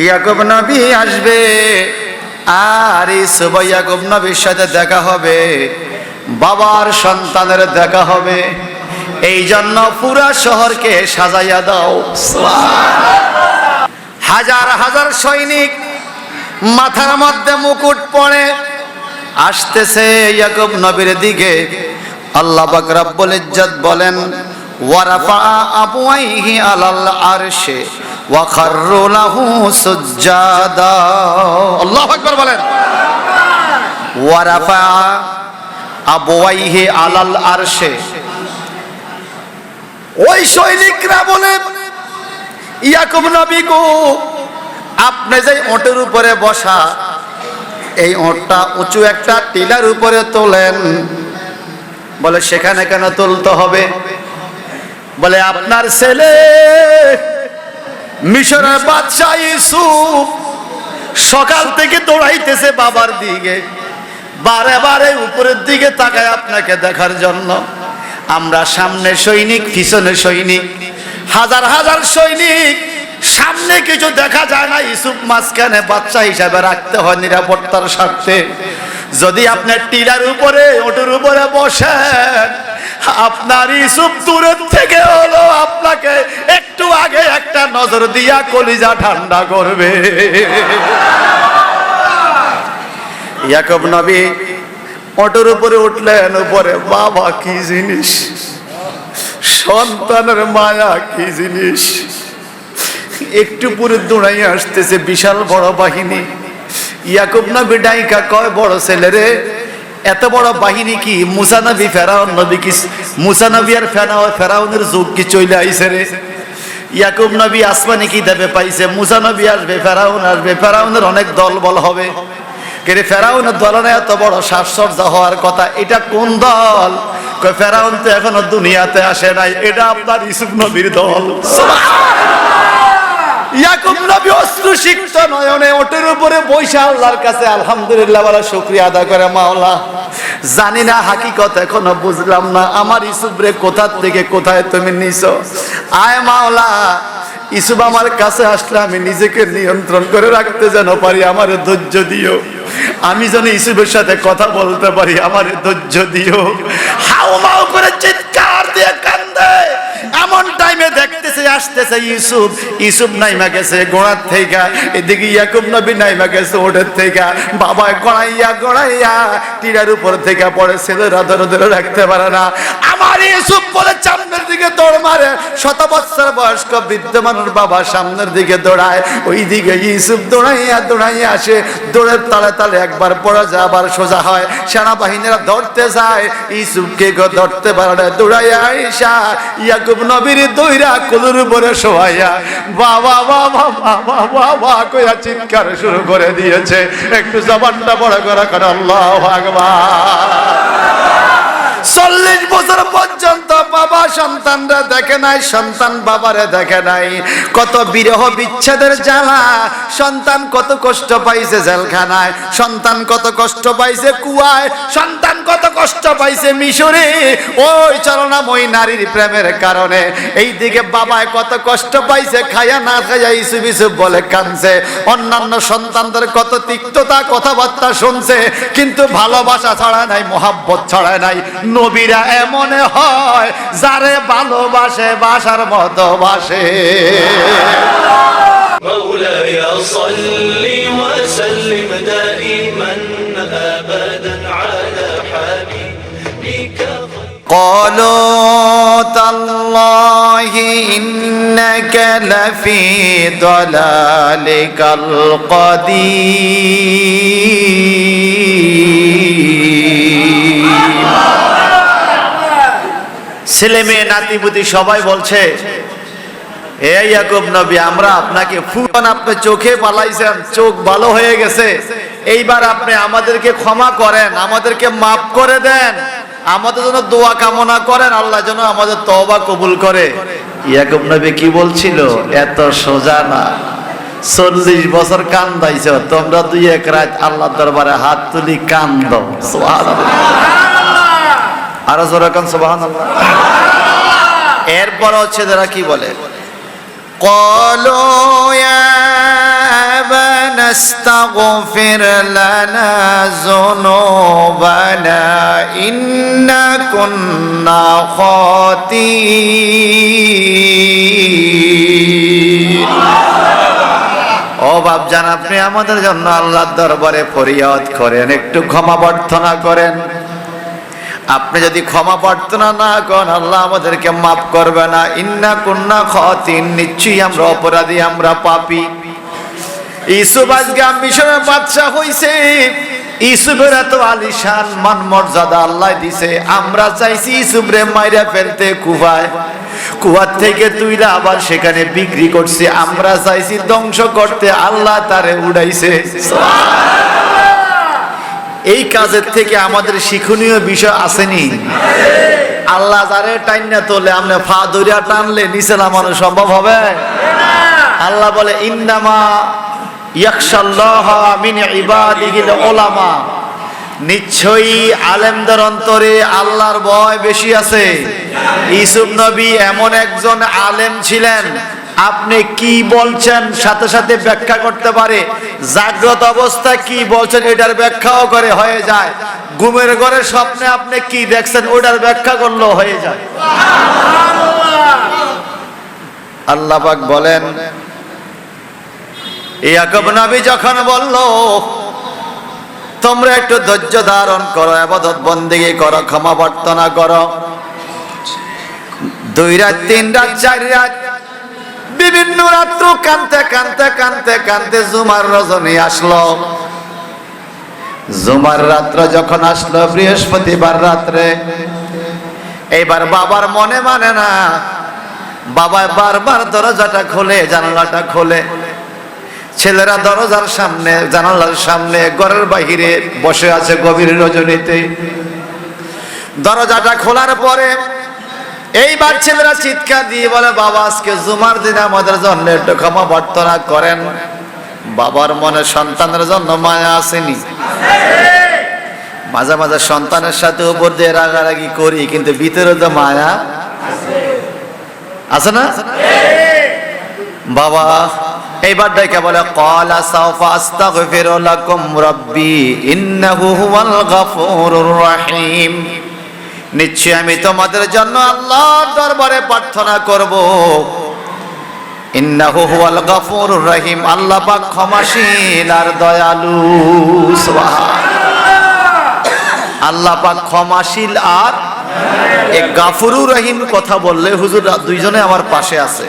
ইয়াকুব নবী আসবে, আর ইউসুফ ইয়াকুব নবীর সাথে দেখা হবে, বাবার সন্তানের দেখা হবে। এই জন্য পুরা শহরকে সাজাইয়া দাও। হাজার হাজার সৈনিক মাথার মধ্যে মুকুট পরে আসতেছে ইয়াকুব নবীর দিকে। আল্লাহ পাক রব্বুল ইজ্জত বলেন, ওয়ারাফা আবওয়াইহি আলাল আরশে ওয়া খাররু লাহু সুজজাদা। আল্লাহু আকবার বলেন। ওয়ারাফা আবওয়াইহি আলাল আরশে, ওই সৈনিকরা বলে, ইয়াকুব নবী গো, আপনি যে ওটের উপরে বসা, এই ওটটা উঁচু একটা টিলার উপরে তোলেন। বলে সেখানে কেন তুলতে হবে? বলে আপনার ছেলে মিশরের বাদশা ইউসুফ সকাল থেকে দৌড়াইতেছে বাবার দিকে, বারে বারে উপরের দিকে তাকায় আপনাকে দেখার জন্য। আমরা সামনে সৈনিক, পিছনে সৈনিক, হাজার হাজার সৈনিক, সামনে কিছু দেখা যায় না, ইউসুফ মাঝখানে বাচ্চা হিসাবে রাখতে হয় নিরাপত্তার স্বার্থে। যদি আপনার টিলার উপরে, ওটার উপরে বসেন, আপনার ইউসুফ দূরের থেকে হলো আপনাকে একটু আগে একটা নজর দিয়া কলিজা ঠান্ডা করবে। ইয়াকুব নবী ওটার উপরে উঠলেন, উপরে বাবা কি জিনিস, সন্তানের মায়া কি জিনিস। একটু পুরো দৌড়াইয়া আসতেছে বিশাল বড় বাহিনী। ইয়াকুব নবী ডাইকা কয়, বড় ছেলে রে, এত বড় বাহিনী কি? মুসা নবী ফেরাউন নবী কি, মুসা নবী আর ফেরাউনের যুগ কি চলে আইছে রে? ইয়াকুব নবী আসমানে কি দেবে পাইছে? মুসা নবী আসবে, ফেরাউন আসবে, ফেরাউনের অনেক দল বল হবে। কিন্তু ফেরাউনের দল না, এত বড় সাজসজ্জা হওয়ার কথা, এটা কোন দল? কয় ফেরাউন তো এখনো দুনিয়াতে আসে নাই, এটা আপনার ইউসুফ নবীর দল। ইয়াকুব নবী অশ্রুসিক্ত নয়নে ওটের উপরে বসে আল্লাহর কাছে আলহামদুলিল্লাহ বলে শুকরিয়া আদায় করে, মাওলা জানি না হাকিকত এখনো বুঝলাম না, আমার ইউসুফ রে কোথা থেকে কোথায় তুমি নিছো। আয় মাওলা, ইউসুফ আমার কাছে আসলে আমি নিজেকে নিয়ন্ত্রণ করে রাখতে যেন পারি, আমার ধৈর্য দিও। আমি যেন ইউসুফের সাথে কথা বলতে পারি, আমার ধৈর্য দিও। হাউ মাউ করে চিৎকার দিয়ে কান্দে। এমন টাইমে দেখতেছে আসতেছে ইউসুফ, ইউসুফ নাইমা গেছে গোড়ার থেকে, এদিকে ইয়াকুব নবী নাইমা গেছে ওঠের থেকে। বাবা গড়াইয়া গড়াইয়া টিলার উপর থেকে পড়ে, ছেলেরা ধরে ধরে রাখতে পারে না। আমার ইউসুফ বলে সামনের দিকে দৌড় মারে। 7 বছর বয়স্ক বৃদ্ধ মানুষ বাবা সামনের দিকে দৌড়ায়, ওই দিকে ইউসুফ দৌড়াইয়া দৌড়াইয়া আসে। দৌড়ের তালে তালে একবার পড়া যায়, আবার সোজা হয়। সেনাবাহিনীরা ধরতে যায়, ইউসুফকে ধরতে পারে না। দৌড়াইয়া আইসা ইয়াকুব নবীর দইরা কোলের উপরে শোয়াইয়া বাবা বাবা বাবা বাবা কইয়া চিৎকার শুরু করে দিয়েছে। একটু জবানটা বড় করে করে আল্লাহু আকবার। 40 বছর পর্যন্ত বাবা সন্তানরা দেখে নাই, সন্তান বাবারে দেখে নাই। কত বিরহ বিচ্ছেদের জ্বালা, সন্তান কত কষ্ট পাইছে জেলখানায়, সন্তান কত কষ্ট পাইছে কুয়ায়, সন্তান কত কষ্ট পাইছে মিশরে ওই চলনাময়ী নারীর প্রেমের কারণে। এইদিকে বাবায় কত কষ্ট পাইছে, খায়া না খায়া ইসুফ ইসুফ বলে কাঁদছে। অন্যান্য সন্তানদের কত তিক্ততা কথাবার্তা শুনছে, কিন্তু ভালোবাসা ছড়ায় নাই, মোহাব্বত ছড়ায় নাই। নবীরা এমন হয় যারে ভালোবাসে বাসার মতো বাসে। مولاي صل وسلم دائما ابدا على حبيبك. قالوا تالله إنك لفي ضلالك القديم. ছেলে মেয়ে নাতিপুতি সবাই বলছে, হে ইয়াকুব নবী, আমরা আপনাকে ফুটন আপনি চোখে পালাইছেন, চোখ ভালো হয়ে গেছে, এইবার আপনি আমাদেরকে ক্ষমা করেন, আমাদেরকে মাফ করে দেন, আমাদের জন্য দোয়া কামনা করেন, আল্লাহ যেন আমাদের তওবা কবুল করে। ইয়াকুব নবী কি বলছিল? এত সোজা না, 40 বছর কান্দাইছ তোমরা, 2-1 রাত আল্লাহর দরবারে হাত তুলি কান্দো। সুবহানাল্লাহ, আরো জোরে কান সুবহানাল্লাহ। এরপর ছেলেরা কি বলে? قالوا يا نستغفر لنا ذنوبنا إنا كنا خاطئين ও বাপজান আপনি আমাদের জন্য আল্লাহর দরবারে ফরিয়াদ করেন একটু ক্ষমা প্রার্থনা করেন আপনি যদি ক্ষমা প্রার্থনা না করেন আল্লাহ আমাদেরকে মাফ করবে না ইন্না কুন্না খাতিন নিশ্চয়ই আমরা অপরাধী আমরা পাপী ইউসুফ আজকে মিশরের বাদশা হইছে ইউসুফের এত আলিশান মান মর্যাদা আল্লাহ দিছে আমরা চাইছি ইউসুফরে মাইরা ফেলতে কুয়ার থেকে তুইরা আবার সেখানে বিক্রি করছে আমরা চাইছি ধ্বংস করতে আল্লাহ তারে উড়াইছে এই কাজের থেকে আমাদের শিক্ষণীয় বিষয় আসেনি আল্লাহ যারে টাইনা তোলে আপনি ফা দরিয়া টানলে নিচে নামানো সম্ভব হবে আল্লাহ বলে ইন্নামা ইয়াখশাল্লাহ মিন ইবাদিহিল উলামা নিশ্চয়ই আলেমদের অন্তরে আল্লাহর ভয় বেশি আছে ইউসুফ নবী এমন একজন আলেম ছিলেন আপনি কি বলছেন সাথে সাথে ব্যাখ্যা করতে পারে জাগ্রত অবস্থায় কি বলছেন এটার ব্যাখ্যাও করে হয়ে যায় ঘুমের ঘরে স্বপ্নে আপনি কি দেখছেন ওটার ব্যাখ্যা করলেও হয়ে যায় আল্লাহ পাক বলেন ইয়াকুব নবী যখন বলল তোমরা একটু ধৈর্য ধারণ করো ইবাদত বন্দেগী করো ক্ষমা প্রার্থনা করো 2 রাত 3 রাত 4 রাত বিভিন্ন রাত্র কানতে কানতে কানতে কানতে জুমার রজনী আসলো জুমার রাত্র যখন আসলো বৃহস্পতিবার রাত্রে এইবার বাবার মনে মানে না বাবা বারবার দরজাটা খোলে জানালাটা খোলে ছেলেরা দরজার সামনে জানালার সামনে ঘরের বাইরে বসে আছে গভীর রজনীতে দরজাটা খোলার পরে এইবার ছেলেরা চিৎকার দিয়ে বলে বাবা আজকে জুমার দিনে আমাদের জন্য একটু ক্ষমা প্রার্থনা করেন বাবার মনে সন্তানের জন্য মায়া আসেনি মাঝে মাঝে সন্তানের সাথে উপর দিয়ে রাগারাগি করি কিন্তু ভিতরে তো মায়া আছে না বাবা এইবার ডেকে বলে ক্বালা সাওফা আস্তাগফিরু লাকুম রাব্বি ইন্নাহু হুয়াল গাফুরুর রহিম নিশ্চয় আমি তোমাদের জন্য আল্লাহর দরবারে প্রার্থনা করব ইন্নাহু হুয়াল গাফুরুর রহিম আল্লাহ পাক ক্ষমাশীল আর দয়ালু সুবহানাল্লাহ আল্লাহ পাক ক্ষমাশীল আর এই গাফুরুর রহিম কথা বললে হুজুর দুইজনে আমার পাশে আছে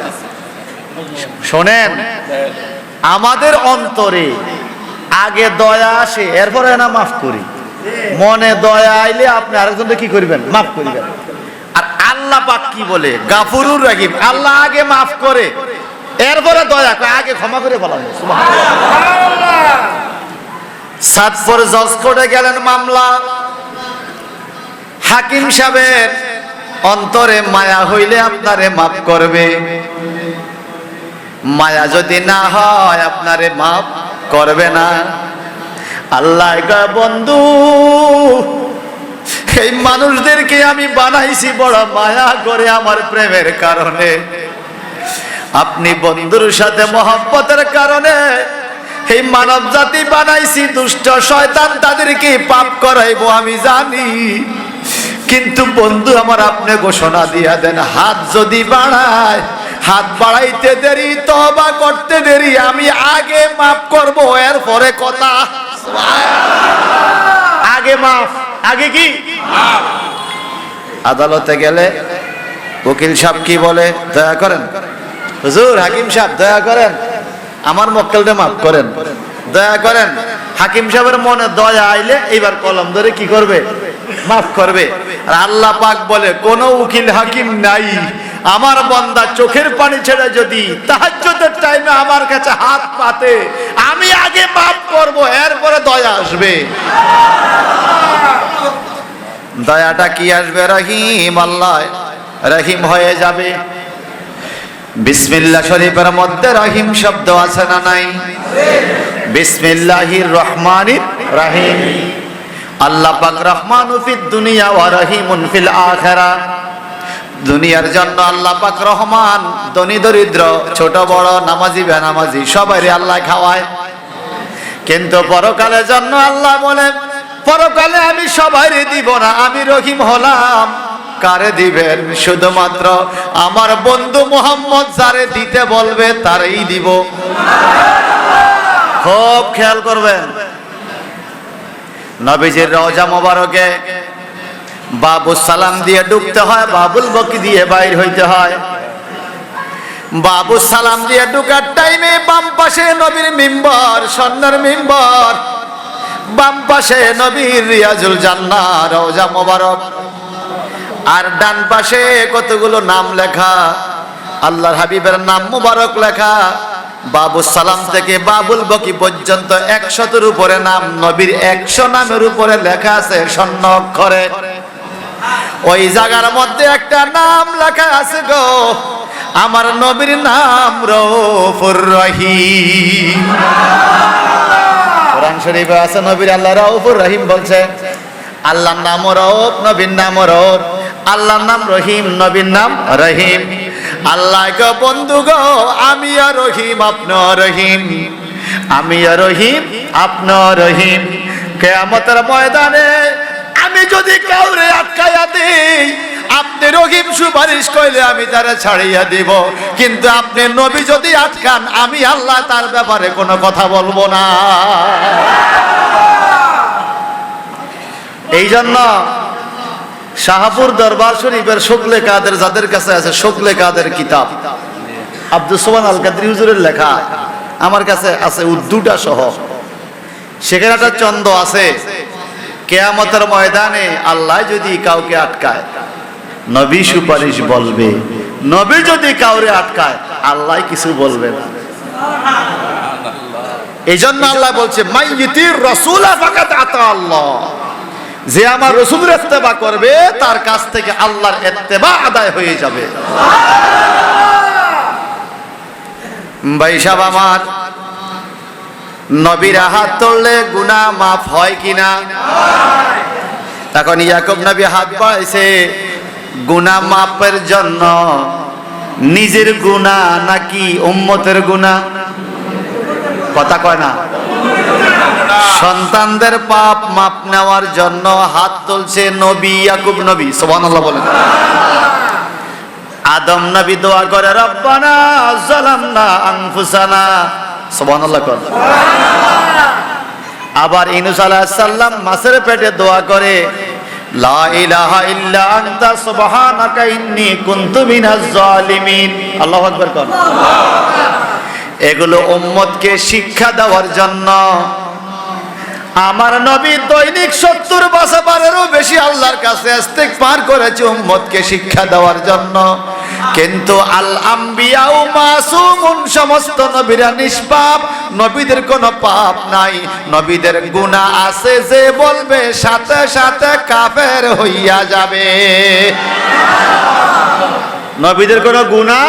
শোনেন আমাদের অন্তরে আগে দয়া আসে এরপরে না মাফ করি মনে দয়া আইলে আপনি আরেকজনকে কি করবেন মাফ করবেন আর আল্লাহ পাক কি বলে গাফুরুর রহিম আল্লাহ আগে মাফ করে এরপরে দয়া করে আগে ক্ষমা করে বলা হয় সুবহানাল্লাহ সাতপুর জজ কোর্টে গেলেন মামলা হাকিম সাহেবের অন্তরে মায়া হইলে আপনারে মাফ করবে মায়া যদি না হয় আপনারে মাফ করবে না আল্লাহ বন্ধু এই মানুষদেরকে আমি বানাইছি বড় মায়া করে আমার প্রেমের কারণে আপনি বন্ধুর সাথে মহব্বতের কারণে এই মানব জাতি বানাইছি দুষ্ট শয়তান তাদেরকে পাপ করাইবো আমি জানি কিন্তু বন্ধু আমার আপনি ঘোষণা দিয়া দেন হাত যদি বাড়ায় হাত বাড়াইতে দেরি তওবা করতে দেরি আমি আগে মাফ করব এরপরে কথা আগে মাফ আগে কি আদালতে গেলে উকিল সাহেব কি বলে দয়া করেন হুজুর হাকিম সাহেব দয়া করেন আমার মক্কেলকে মাফ করেন দয়া করেন হাকিম সাহেবের মনে দয়া আইলে এইবার কলম ধরে কি করবে মাফ করবে আর আল্লাহ পাক বলে কোন উকিল হাকিম নাই আমার বান্দা চোখের পানি ছেড়ে যদি তাহাজ্জুদের টাইমে আমার কাছে হাত পাতে আমি আগে মাফ করব এরপরে দয়া আসবে দয়াটা কি আসবে রহিম আল্লাহ রহিম হয়ে যাবে বিসমিল্লাহ শরীফের মধ্যে রহিম শব্দ আছে না নাই বিসমিল্লাহির রহমানির রহিম আল্লাহ পাক রহমানু ফিদ দুনিয়া ওয়া রহিমুন ফিল আখিরাহ দুনিয়ার জন্য আল্লাহ পাক রহমান ধনী দরিদ্র ছোট বড় নামাজি বেনামাজি সবাইরে আল্লাহ খাওয়ায় কিন্তু পরকালের জন্য আল্লাহ বলেন পরকালে আমি সবাইরে দিব না, আমি রহিম হলাম। কারে দিবেন? শুধুমাত্র আমার বন্ধু মুহাম্মদ যারে দিতে বলবে তারই দিব। খুব খেয়াল করবেন, নবীজির রওজা মোবারকে বাবুস সালাম দিয়ে ঢুকতে হয়, বাবুল বকি দিয়ে বাইর হইতে হয়। বাবুস সালাম দিয়ে ঢুকার টাইমে বাম পাশে নবীর মিম্বর, স্বর্ণের মিম্বর, বাম পাশে নবীর রিয়াজুল জান্নাহ রওজা মোবারক, আর ডান পাশে কতগুলো নাম লেখা, আল্লাহর হাবিবের নাম মুবারক লেখা। বাবুস সালাম থেকে বাবুল বকি পর্যন্ত 100-এর উপরে নাম, নবীর 100 নামের উপরে লেখা আছে স্বর্ণ অক্ষরে। ওই জায়গার মধ্যে একটা নাম লেখা আছে গো, আমার নবীর নাম রউফুর রহিম। কোরআন শরীফে আছে নবীর আল্লাহ রউফুর রহিম বলছে। আল্লাহর নাম রউফ, নবীর নাম রউফ। আল্লাহর নাম রহিম, নবীর নাম রহিম। আল্লাহ গো বন্ধু গো, আমি আর রহিম আপনিও রহিম, আমি আর রহিম আপনিও রহিম। কিয়ামতের ময়দানে আমি যদি কাউরে আটকায়া দেই, আপনি রহিম সুপারিশ কইলে আমি তারা ছাড়িয়া দিব, কিন্তু আপনি নবী যদি আটকান, আমি আল্লাহ তার ব্যাপারে কোনো কথা বলবো না। এই জন্য শাহপুর দরবার শরীফের শুকলে কাদের যাদের কাছে আছে, শুকলে কাদের কিতাব আব্দুল সোবহান আল কাদরি হুজুরের লেখা, আমার কাছে আছে উর্দুটা সহ। সেখানে একটা চন্দ আছে, কিয়ামতের ময়দানে আল্লাহ যদি কাউকে আটকায়, নবী সুপারিশ বলবে, নবী যদি কাউরে আটকায়, আল্লাহ কিছু বলবে না। এই জন্য আল্লাহ বলছে মাইয়িতির রাসূলা ফাকাদ আতা আল্লাহ, যে আমার রাসূলের ইত্তেবা করবে তার কাছ থেকে আল্লাহর ইত্তেবা আদায় হয়ে যাবে। ভাই সাহেব আমার, নবীর হাত তুললে গুনাহ মাফ হয় কিনা? তখন ইয়াকুব নবী হাত বাড়াইছে গুনাহ মাফের জন্য। নিজের গুনাহ নাকি উম্মতের গুনাহ? কথা কয় না। সন্তানদের পাপ মাপ নেওয়ার জন্য হাত তুলছে নবী ইয়াকুব নবী, সুবহানাল্লাহ বলেন। আদম নবী দোয়া করে রব্বানা যালামনা আনফুসানা, সুবহানাল্লাহ কর। আবার ইউনূস আলাইহিস সালাম মাছের পেটে দোয়া করে লা ইলাহা ইল্লা আনতা সুবহানাকা ইন্নী কুনতু মিনাজ জালিমিন, আল্লাহু আকবার কর। এগুলো উম্মতকে শিক্ষা দেওয়ার জন্য। আমার নবী দৈনিক 70 বারেরও বেশি আল্লাহর কাছে ইস্তিগফার করেছে উম্মতকে শিক্ষা দেওয়ার জন্য। কিন্তু আল আম্বিয়াউ মাসুমুন, সমস্ত নবীরা নিষ্পাপ, নবীদের কোনো পাপ নাই। নবীদের গুনাহ আছে, যে বলবে সাথে সাথে কাফের হইয়া যাবে। নবীদের কোনো গুনাহ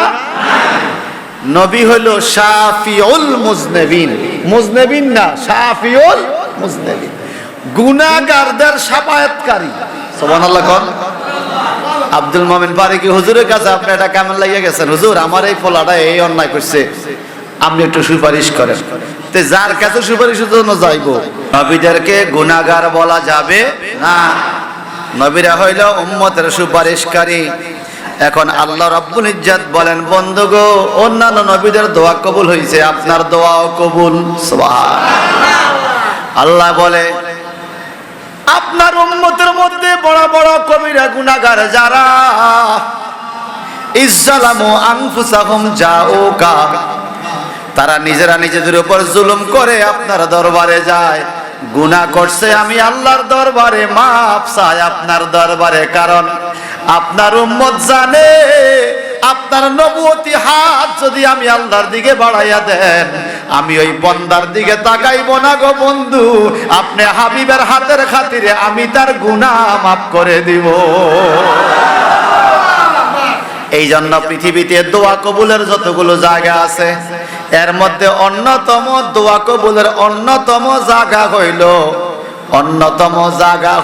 নবী হলো শাফিউল মুজনিবিন, মুজনিবিন না, শাফিউল মুজনিবিন, গুনাহগারদের শাফায়াতকারী, সুবহানাল্লাহ কোন। আব্দুল মুমিন ফারুকী হুজুরের কাছে আপনি এটা কেমন লাগিয়ে গেছেন? হুজুর আমার এই পোলাটা এই অন্যায় করছে, আপনি একটু সুপারিশ করেন। তে যার কাছে সুপারিশের জন্য যাইবো, নবীদেরকে গুনাহগার বলা যাবে না। নবীরা হইল উম্মতের সুপারিশকারী। এখন আল্লাহ রাব্বুল ইজ্জত বলেন বন্ধু গো, অন্যান্য নবীদের দোয়া কবুল হয়েছে, আপনার দোয়াও কবুল, সুবহানাল্লাহ। আল্লাহ বলে আপনার উম্মতের মধ্যে বড় বড় কবিরা গুনাহগার যারা, ইজ্জালামু আনফুসাহুম জাউকা, তারা নিজেরা নিজেদের উপর জুলুম করে আপনার দরবারে যায়, গুনাহ করছে, আমি আল্লাহর দরবারে মাফ চাই, আপনার দরবারে। কারণ আপনার উম্মত জানে আপনার নবুয়তি হাত যদি আমি আল্লাহর দিকে বাড়াইয়া দেন, আমি ওই বন্দার দিকে তাকাইব না গো বন্ধু, আপনি হাবিবের হাতের খাতিরে আমি তার গুনাহ মাফ করে দিব। এই জন্য পৃথিবীতে দোয়া কবুলের যতগুলো জায়গা আছে, এর মধ্যে অন্যতম দোয়া কবুলের অন্যতম জায়গা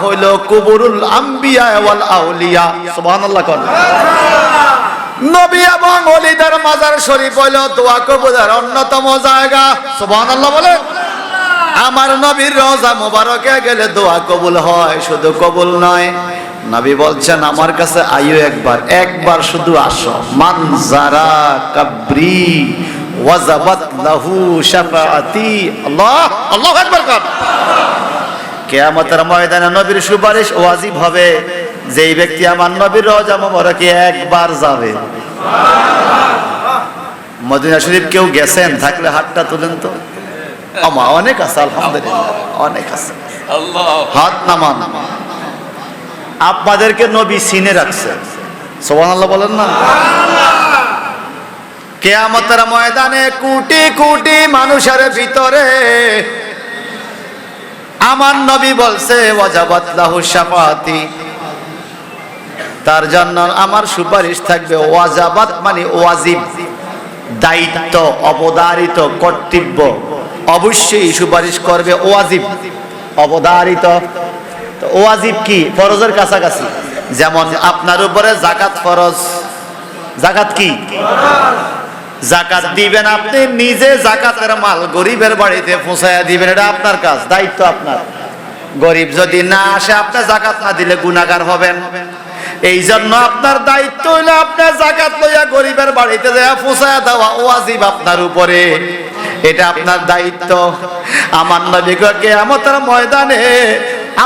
হইল কুবুরুল আম্বিয়া ওয়াল আউলিয়া, সুবহানাল্লাহ কোন। নবী এবং ওলিদের মাজার শরীফ হইল দোয়া কবুলের অন্যতম জায়গা, সুবহানাল্লাহ বলেন। আমার নবীর রওজা মোবারকে গেলে দোয়া কবুল হয়, শুধু কবুল নয়, নবী বলছেন আমার কাছে আইও একবার শুধু আসো। মান যারা কবরি ওয়াজাবাত লাহু শাফাআতি। আল্লাহ আল্লাহু আকবার কর। কিয়ামতের ময়দানে নবীর সুপারিশ ওয়াজিব হবে, যেই ব্যক্তি আমার নবীর রওজা মোবারকে একবার যাবে। মদিনা শরীফ কেউ গেছেন? থাকলে হাতটা তুলেন তো। আমা অনেক আছে, আলহামদুলিল্লাহ অনেক আছে। হাত নামান। আপনাদেরকে নবী চিনে রাখছে, সুবহানাল্লাহ বলেন না। কিয়ামতের ময়দানে কোটি কোটি মানুষের ভিতরে আমার নবী বলছে ওয়াজাবাত লাহু শাফাআতি, তার জন্য আমার সুপারিশ থাকবে। ওয়াজাবাত মানে ওয়াজিব, দায়িত্ব, অবধারিত, কর্তব্য, অবশ্যই সুপারিশ করবে। ওয়াজিব অবধারিত। তো ওয়াজিব কি? ফরজের কাছাকাছি। যেমন আপনার উপরে যাকাত ফরজ। যাকাত কি? যাকাত দিবেন আপনি নিজে, যাকাতের মাল গরিবের বাড়িতে পৌঁছায়া দিবেন, এটা আপনার কাজ, দায়িত্ব আপনার। গরিব যদি না আসে, আপনি যাকাত না দিলে গুনাহগার হবেন। এই জন্য আপনার দায়িত্ব হইলো আপনার যাকাত লইয়া গরিবের বাড়িতে যায়া পৌঁছায়া দেওয়া ওয়াজিব আপনার উপরে, এটা আপনার দায়িত্ব। আমার নবী কিয়ামতের ময়দানে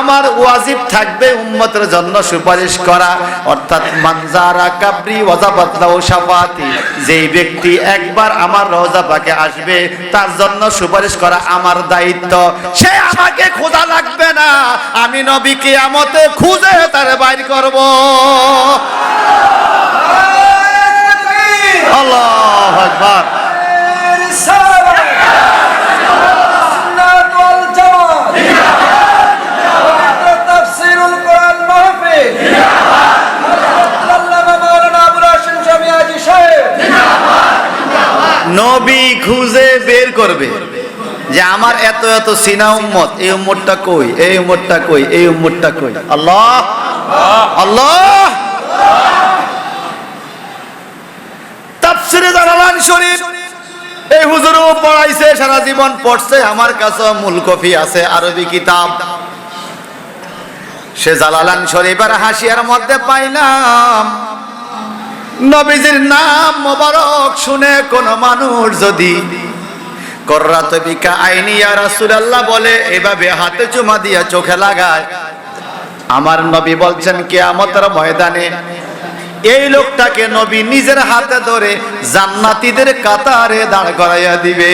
আমার ওয়াজিব থাকবে উম্মতের জন্য সুপারিশ করা, অর্থাৎ মান যারা কবরি ওয়াজাবাত লাহু শাফাআতি, যেই ব্যক্তি একবার আমার রওজা পাকে আসবে তার জন্য সুপারিশ করা আমার দায়িত্ব। সে আমাকে খোঁজা লাগবে না, আমি নবী কিয়ামতে খুঁজে তার বাইর করব। আল্লাহু আকবার। নবী খুঁজে বের করবে যে আমার এত এত সিনা উম্মত, এই উম্মতটা কই, এই উম্মতটা কই, এই উম্মতটা কই। আল্লাহ আল্লাহ। তাফসীরে জালালান শরীফ এই হুজুরও পড়াইছে, সারা জীবন পড়ছে, আমার কাছে মূল কপি আছে, আরবি কিতাব। সে জালালান শরীফের হাসিয়ার মধ্যে পাইলাম নবীজির নাম মোবারক শুনে কোন মানুষ যদি কররাত বিকা আইনি ইয়া রাসূলুল্লাহ বলে, এভাবে হাতে চুমা দিয়া চোখে লাগায়, আমার নবী বলছেন কিয়ামতের ময়দানে এই লোকটাকে নবী নিজের হাতে ধরে জান্নাতীদের কাতারে দাঁড় করাইয়া দিবে।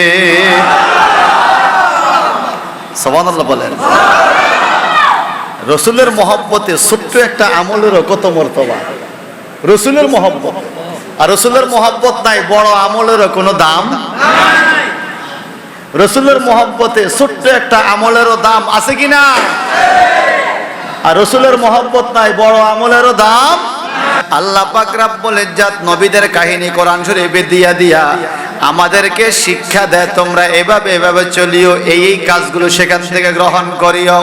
সুবহানাল্লাহ বলেন। রাসূলের মহব্বতে ছোট্ট একটা আমলেরও কত মর্তবা। রসুলের মহব্বত, আর রসুলের মহব্বত নাই, বড় আমলেরও কোনো দাম নাই। রসুলের মহব্বতে ছোট্ট একটা আমলেরও দাম আছে কিনা? আর রসুলের মহব্বত নাই, বড় আমলেরও দাম। আল্লাহ পাক রব্বুল ইজ্জত নবীদের কাহিনী কোরআন শরীফে দিয়া দিয়া আমাদেরকে শিক্ষা দেয়, তোমরা এভাবে এভাবে চলিও, এই কাজগুলো সেখান থেকে গ্রহণ করিও।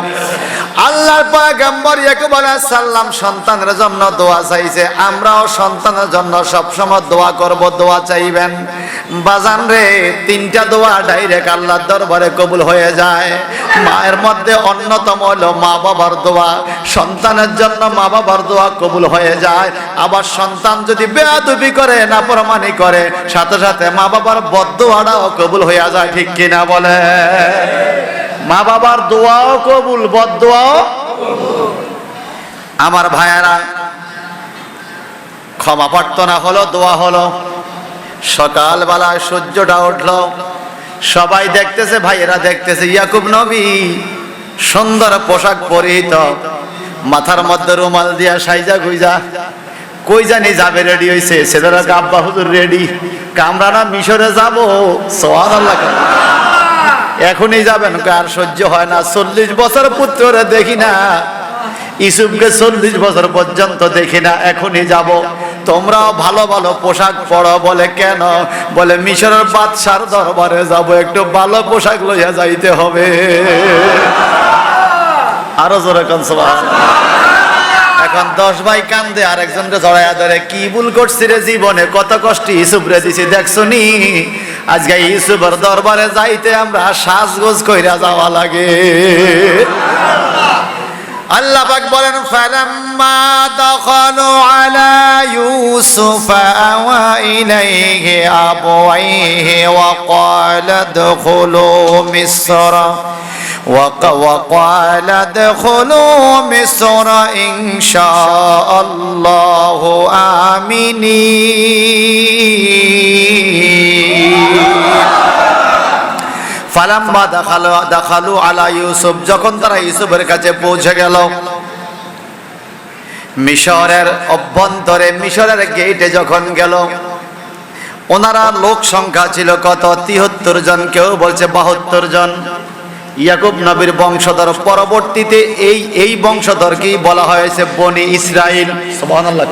আল্লাহর পয়গম্বর ইয়াকুব আলাইহিস সালাম সন্তানের জন্য দোয়া চাইছে, আমরাও সন্তানের জন্য সবসময় দোয়া করব, দোয়া চাইবেন। বাজান রে, তিনটা দোয়া ডাইরেক্ট আল্লাহর দরবারে কবুল হয়ে যায়। মায়ের মধ্যে অন্যতম হলো মা বাবার দোয়া। সন্তানের জন্য মা বাবার দোয়া কবুল হয়ে যায়। আবার সন্তান যদি বেয়াদবি করে, নাফরমানি করে, সাথে সাথে মা বাবার বদদোয়াটাও কবুল হয়ে যায়। ঠিক কিনা বলে? মা বাবার দোয়াও কবুল, বদদোয়াও। আমার ভাইয়েরা, ক্ষমা প্রার্থনা হলো, দোয়া হলো। সকালবেলায় সূর্যটা উঠলো, সবাই দেখতেছে, ভাইয়েরা দেখতেছে ইয়াকুব নবী সুন্দর পোশাক পরিহিত, মাথার মধ্যে রুমাল দিয়া সাইজা গুইজা কই জানি যাবে, রেডি হইছে। ছেলেরা আব্বা হুজুর রেডি, কামরানা মিশরে যাব। সুবহানাল্লাহ। এখনই যাবেন? কার সহ্য হয় না। 40 বছর পুত্ররে দেখি না, ইউসুফকে 40 বছর পর্যন্ত দেখি না, এখনই যাব। তোমরাও ভালো ভালো পোশাক পরো। বলে কেন? বলে মিশরের বাদশার দরবারে যাব, একটু ভালো পোশাক লইয়া যাইতে হবে। আরো জোরে কোন সুবহানাল্লাহ। এখন 10 ভাই কান্দে, আরেকজনকে জড়াইয়া ধরে, কি ভুল করছি রে জীবনে, কত কষ্ট ইউসুফ রে দিছি, দেখছো নি আজকে ইউসুফের দরবারে যাইতে আমরা সাজগোজ কইরা যাওয়া লাগে। আল্লাহ পাক বলেন ফালাম্মা দাখালু আলা ইউসুফ আওয়া ইলাইহি আবওয়াইহি ওয়া ক্বালা দখুলু মিসরা وقال ادخلوا مصر إن شاء الله آمنين ফালাম্মা দাখালু আলা ইউসুফ, যখন তারা ইউসুফের কাছে পৌঁছে গেল, মিশরের অভ্যন্তরে মিশরের গেটে যখন গেল, ওনারা লোক সংখ্যা ছিল কত? ৭৩ জন, কেউ বলছে ৭২ জন। ইয়াকুব নবীর বংশধর, পরবর্তীতে এই বংশধরকেই বলা হয়েছে বনি ইসরাইল। সুবহানাল্লাহ।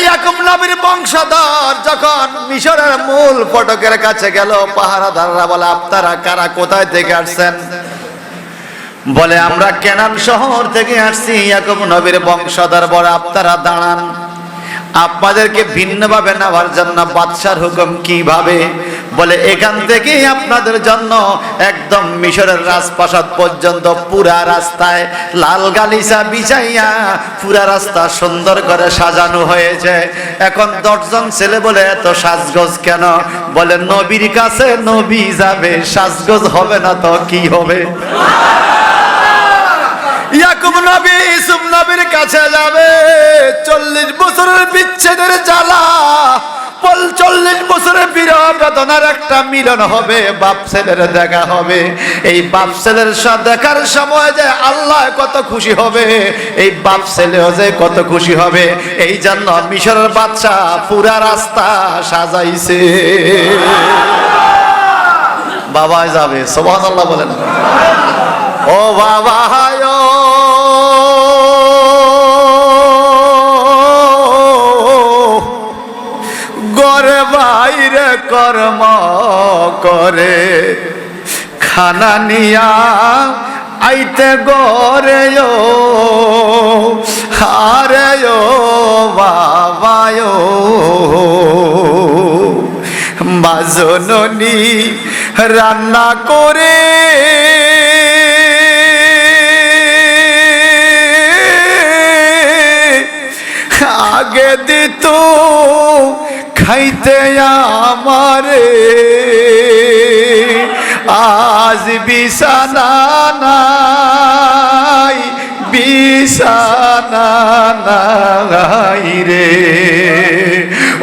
ইয়াকুব নবীর বংশধর যখন মিশরের মূল ফটকের কাছে গেল, পাহারাদাররা বলে আপনারা কারা, কোথায় থেকে আসছেন? বলে আমরা কেনান শহর থেকে আসছি। ইয়াকুব নবীর বংশধর বলে আপনারা দাঁড়ান, আপনাদেরকে ভিন্নভাবে নেওয়ার জন্য বাদশার হুকুম কিভাবে? বলে এখান থেকেই আপনাদের জন্য একদম মিশরের রাজপ্রাসাদ পর্যন্ত পুরা রাস্তায় লাল গালিচা বিছাইয়া পুরা রাস্তা সুন্দর করে সাজানো হয়েছে। এখন ১০ জন ছেলে বলে এত সাজগোজ কেন? বলে নবীর কাছে নবী যাবে, সাজগোজ হবে না তো কি হবে? ইয়াকুব নবী ইউসুফ নবীর কাছে যাবে, ৪০ বছরের বিচ্ছেদের জ্বালা, ৪০ বছরের বিরহ বেদনার একটা মিলন হবে, বাপ ছেলের দেখা হবে। এই বাপ ছেলের সাথে দেখার সময় যে আল্লাহ কত খুশি হবে, এই বাপ ছেলেও যে কত খুশি হবে, এই জন্য মিশরের বাদশা পুরা রাস্তা সাজাইছে। বাবা যাবে, সুবহানাল্লাহ বলেন। ও বাবা গরে বাইরে কর্ম করে খানা নিয়া আইতে গরে হারে বাবায় মাজননি রান্না করে আগে দিত খাইতে আমারে, আজ বিছানা নাই, বিছানা নাই রে।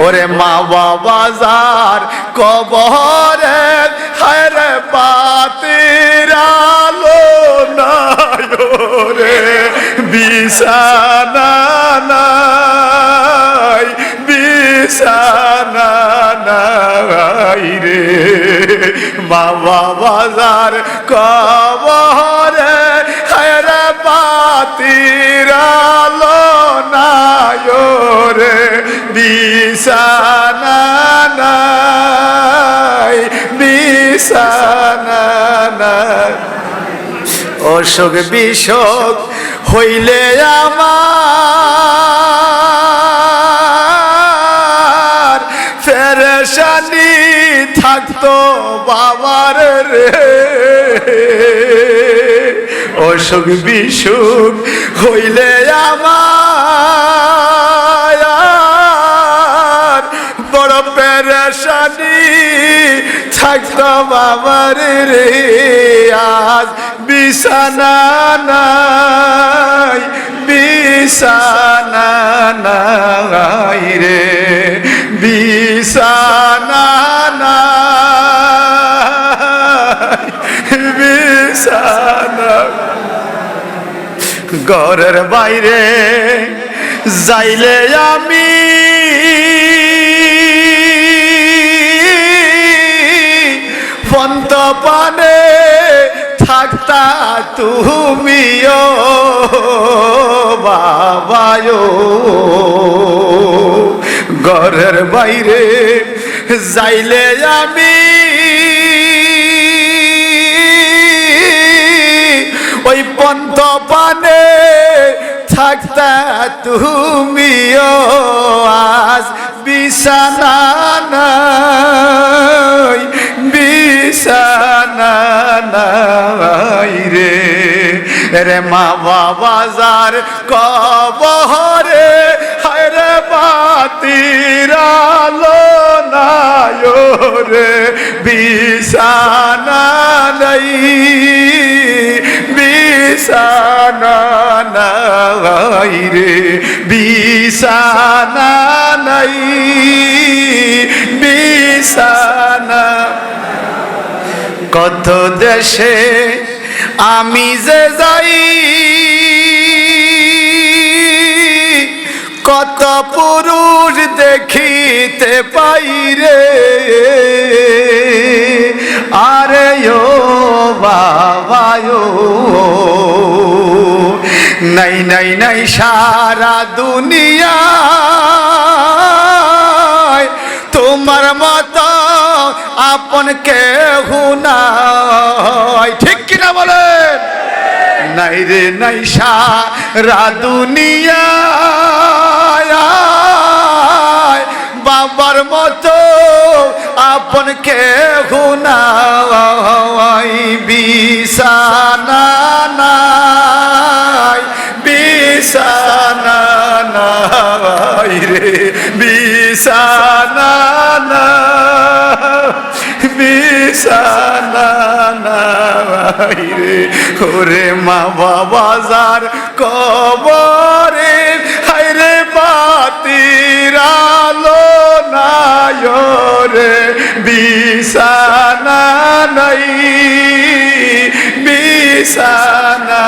ওরে মা বাবা যার কবরে হায়রে পাতির আলো নাই, রে বিছানা নাই, বিছানা নাই রে। মা বাবা যার কবরে হায়রে পাতির আলো নাই, রে বিছানা নাই, বিছানা নাই। অসুখ বিসুখ হইলে আমার পেরেশানি থাকতো বাবার রে। অসুখ বিসুখ হইলে আমার বড় পেরেশানি থাকতো বাবার রে। আজ বিছানা নাই, বিছানা নাই রে, বিছানা নাই, বিছানা। ঘরের বাইরে যাইলে আমি পন্ত পানে থাকতা তুমিও বাবায়ো। ঘরের বাইরে যাইলে আমি ওই পন্ত পানে থাকতা তুমিও, আজ বিছানা নাই, বিছানা নাই রে। রে মা বাবা যার কবরে, হায় রে বাতির আলো নাই রে, বিছানা নাই, বিছানা নাই রে, বিছানা নাই, বিছানা। কত দেশে আমি যে যাই, কত পুরুষ দেখিতে পাই রে, আরে ও বাবা ও, নাই নাই নাই সারা দুনিয়ায় তোমার মতো আপন কেহ নাই, ঠিক কিনা বলেন? নাই রে নাই সারা দুনিয়ায় বাবার মতো আপন কেহ নাই, বিছানা নাই, বিছানা নাই রে, বিছানা নাই, বিছানা নাই রে। ওরে মা বাবা যার কবরে, হায় রে বাতির আলো নাই রে, বিছানা নাই, বিছানা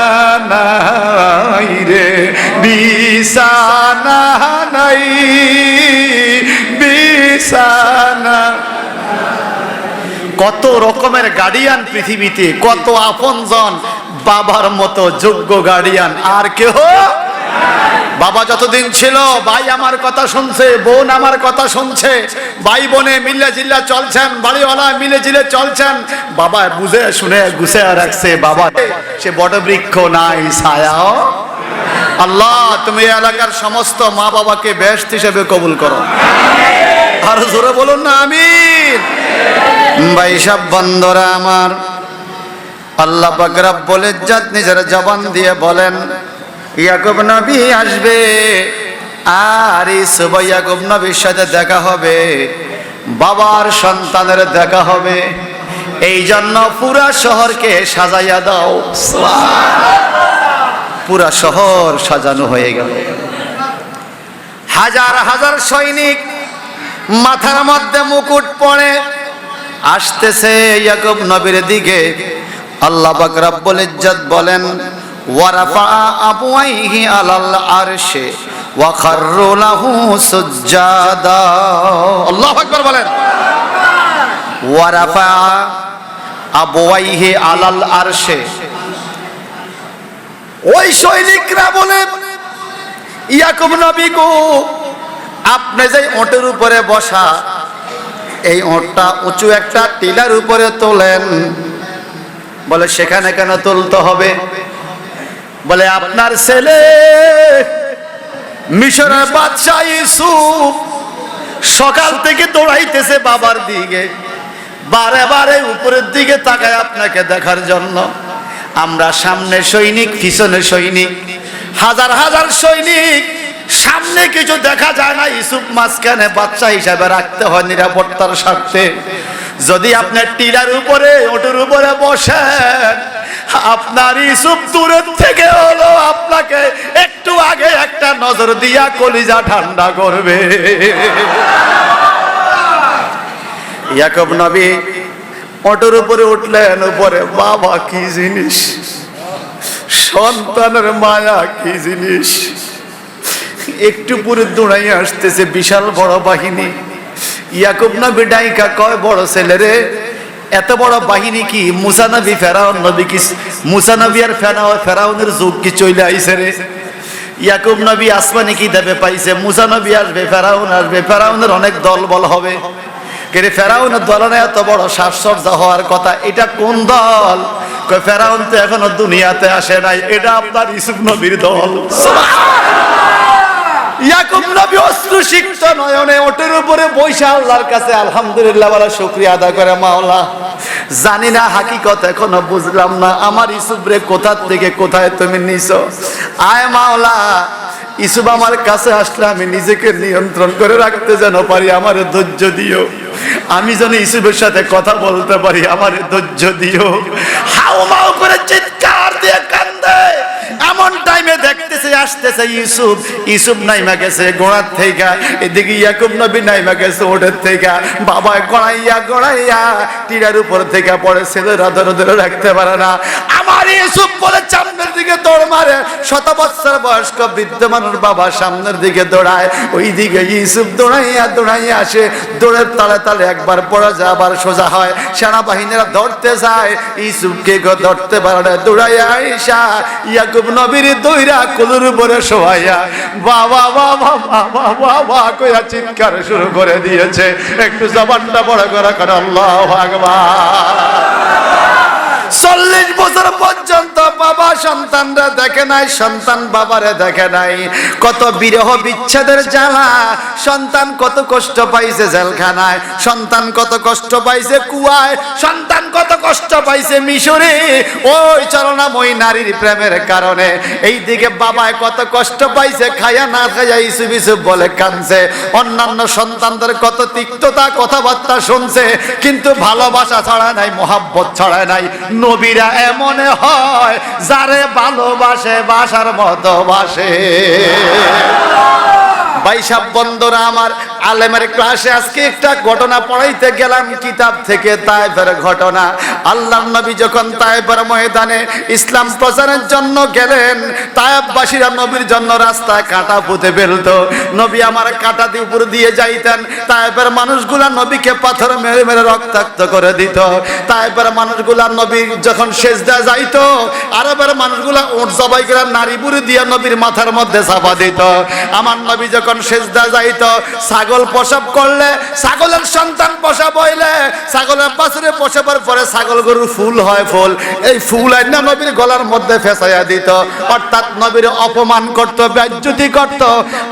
নাই রে, বিছানা নাই, বিছানা। কত রকমের গার্ডিয়ান পৃথিবীতে, কত আপনজন, বাবার মতো যোগ্য গার্ডিয়ান আর কেহ। বাবা যতদিন ছিল, ভাই আমার কথা শুনছে, বোন আমার কথা শুনছে, ভাই বোনে মিলে জিল্লা চলছেন, বাড়িওয়ালা মিলে জিলে চলছেন, বাবা বুঝে শুনে গুছিয়ে রাখছে। বাবা সে বড় বৃক্ষ নাই ছায়াও। আল্লাহ তুমি এলাকার সমস্ত মা বাবাকে বেহেশত হিসেবে কবুল করো, আর জোরে বলুন না আমিন। ভাই সব বন্ধুরা আমার, আল্লাহ পাক রব্বুল ইজ্জত নিজের জবান দিয়ে বলেন ইয়াকুব নবী আসবে, আর ইউসুফ ইয়াকুব নবীর সাথে দেখা হবে, বাবার সন্তানের দেখা হবে। এই জন্য পুরা শহরকে সাজাইয়া দাও। পুরা শহর সাজানো হয়ে গেল, হাজার হাজার সৈনিক মাথার মধ্যে মুকুট পরে আসতেছে ইয়াকুব নবীর দিকে। আল্লাহ পাক রব্বুল ইজ্জত বলেন ওয়ারাফা আবওয়াইহি আলাল আরশে ওয়া খাররু লাহু সুজদাা। আল্লাহু আকবার বলেন। ওয়ারাফা আবওয়াইহি আলাল আরশে, ওই সৈনিকরা বলে ইয়াকুব নবী গো, আপনি যে ওটের উপরে বসা, এই ওটটা উঁচু একটা টিলার উপরে তোলেন। বলে সেখানে কেন তুলতে হবে? বলে আপনার ছেলে মিশরের বাদশা ইউসুফ সকাল থেকে দৌড়াইতেছে বাবার দিকে, বারে বারে উপরের দিকে তাকায় আপনাকে দেখার জন্য। আমরা সামনে সৈনিক, পিছনে সৈনিক, হাজার হাজার সৈনিক, সামনে কিছু দেখা যায় না, ইউসুফ মাঝখানে বাচ্চা হিসাবে রাখতে হয় নিরাপত্তার স্বার্থে। যদি আপনার টিলার উপরে, ওটার উপরে বসেন, আপনার ইউসুফ দূরের থেকে হলো আপনাকে একটু আগে একটা নজর দিয়া কলিজা ঠান্ডা করবে। ইয়াকুব নবী ওটার উপরে উঠলেন, উপরে বাবা কি জিনিস, সন্তানের মায়া কি জিনিস। একটু পরে দৌড়াই আসতেছে বিশাল বড় বাহিনী। ইয়াকুব নবী ডাইকা কয়, বড় ছেলে রে, এত বড় বাহিনী কি? মুসা নবী ফেরাউন নবী কি, মুসা নবী আর ফেরাউনের যুগ কি চলে আইছে রে? ইয়াকুব নবী আসমানে কি দেবে পাইছে? মুসা নবী আসবে, ফেরাউন আসবে, ফেরাউনের অনেক দল বল হবে। কিন্তু ফেরাউনের দল না, এত বড় সাজসজ্জা হওয়ার কথা, এটা কোন দল? কয় ফেরাউন তো এখনো দুনিয়াতে আসে নাই, এটা আপনার ইউসুফ নবীর দল। ইয়াকুব নবী অশ্রুসিক্ত নয়নে ওটের উপরে বৈশা আল্লাহর কাছে আলহামদুলিল্লাহ বলা শুকরিয়া আদায় করে, মাওলা জানি না হাকিকত এখনো বুঝলাম না, আমার ইউসুফরে কোথা থেকে কোথায় তুমি নিছো। আয় মাওলা, ইউসুফ আমার কাছে আসলে আমি নিজেকে নিয়ন্ত্রণ করে রাখতে যেন পারি, আমার ধৈর্য দিও। আমি যেন ইউসুফের সাথে কথা বলতে পারি, আমার ধৈর্য দিও। হাউ মাউ করে চিৎকার দিয়ে কান্দে। এমন টাইমে দেখতেছে আসতেছে ইউসুফ, ইউসুফ নাইমা গেছে গোড়ার থেকে, এদিকে ইয়াকুব নবী নাইমা গেছে ওঠের থেকে। বাবা গড়াইয়া গড়াইয়া টিরার উপর থেকে পড়ে, ছেলেরা ধরে ধরে রাখতে পারে না। আমার ইউসুফ বলে সামনের দিকে দৌড় মারে। 7 বছর বয়স্ক বৃদ্ধ মানুষ বাবা সামনের দিকে দৌড়ায়, ওই দিকে ইউসুফ দৌড়াইয়া দৌড়াইয়া আসে। দৌড়ের তালে তালে একবার পড়া যায় আবার সোজা হয়। সেনাবাহিনীরা ধরতে যায়, ইউসুফকে ধরতে পারে না। দৌড়াইয়া আইসা ইয়াকুব নবীর দইরা কোলের উপরে শোয়াইয়া বাবা বাবা বাবা বাবা কইয়া চিৎকার শুরু করে দিয়েছে। একটু জবানটা বড় করে করে আল্লাহু আকবার। 40 বছর পর্যন্ত বাবা সন্তানরা দেখে নাই, সন্তান বাবারে দেখে নাই। কত বিরহ বিচ্ছেদের জ্বালা, সন্তান কত কষ্ট পাইছে জেলখানায়, সন্তান কত কষ্ট পাইছে কুয়ায়, সন্তান কত কষ্ট পাইছে মিশরে ওই চরণাময়ী নারীর প্রেমের কারণে। এইদিকে বাবায় কত কষ্ট পাইছে, খাইয়া না খাইয়া ইসুফ ইসুফ বলে কাঁদছে। অন্যান্য সন্তানদের কত তিক্ততা কথাবার্তা শুনছে, কিন্তু ভালোবাসা ছড়ায় নাই, মহাব্বত ছড়ায় নাই। নবীরা এমন হয় যারে ভালোবাসে বাসার মতো বাসে। ভাইসাব বন্ধুরা আমার, আলেমের ক্লাসে আজকে একটা ঘটনা পড়াইতে গেলাম কিতাব থেকে, তায়েফের ঘটনা। আল্লাহর নবী যখন তায়েফের ময়দানে ইসলাম প্রচারের জন্য গেলেন, তায়েফবাসীরা নবীর জন্য রাস্তায় কাঁটা পুঁতে ফেলতো। নবী আমার কাঁটা দিয়ে উপর দিয়ে যাইতেন। তায়েফের মানুষগুলা নবীকে পাথর মেরে মেরে রক্তাক্ত করে দিত। তায়েফের মানুষগুলা নবী যখন সেজদা যাইতো, আরবের মানুষগুলা উট জবাই করে নারী বুড়ি দিয়ে নবীর মাথার মধ্যে চাপা দিত। আমার নবী যখন সেজদা যাইতো, ছাগল প্রসব করলে, ছাগলের সন্তান প্রসব হইলে, ছাগলের পাশে প্রসবের পরে ছাগল গরুর ফুল হয়, ফুল, এই ফুল আইনা নবীর গলার মধ্যে ফেসাইয়া দিত। অর্থাৎ নবীর অপমান করত, বেজ্জতি করত।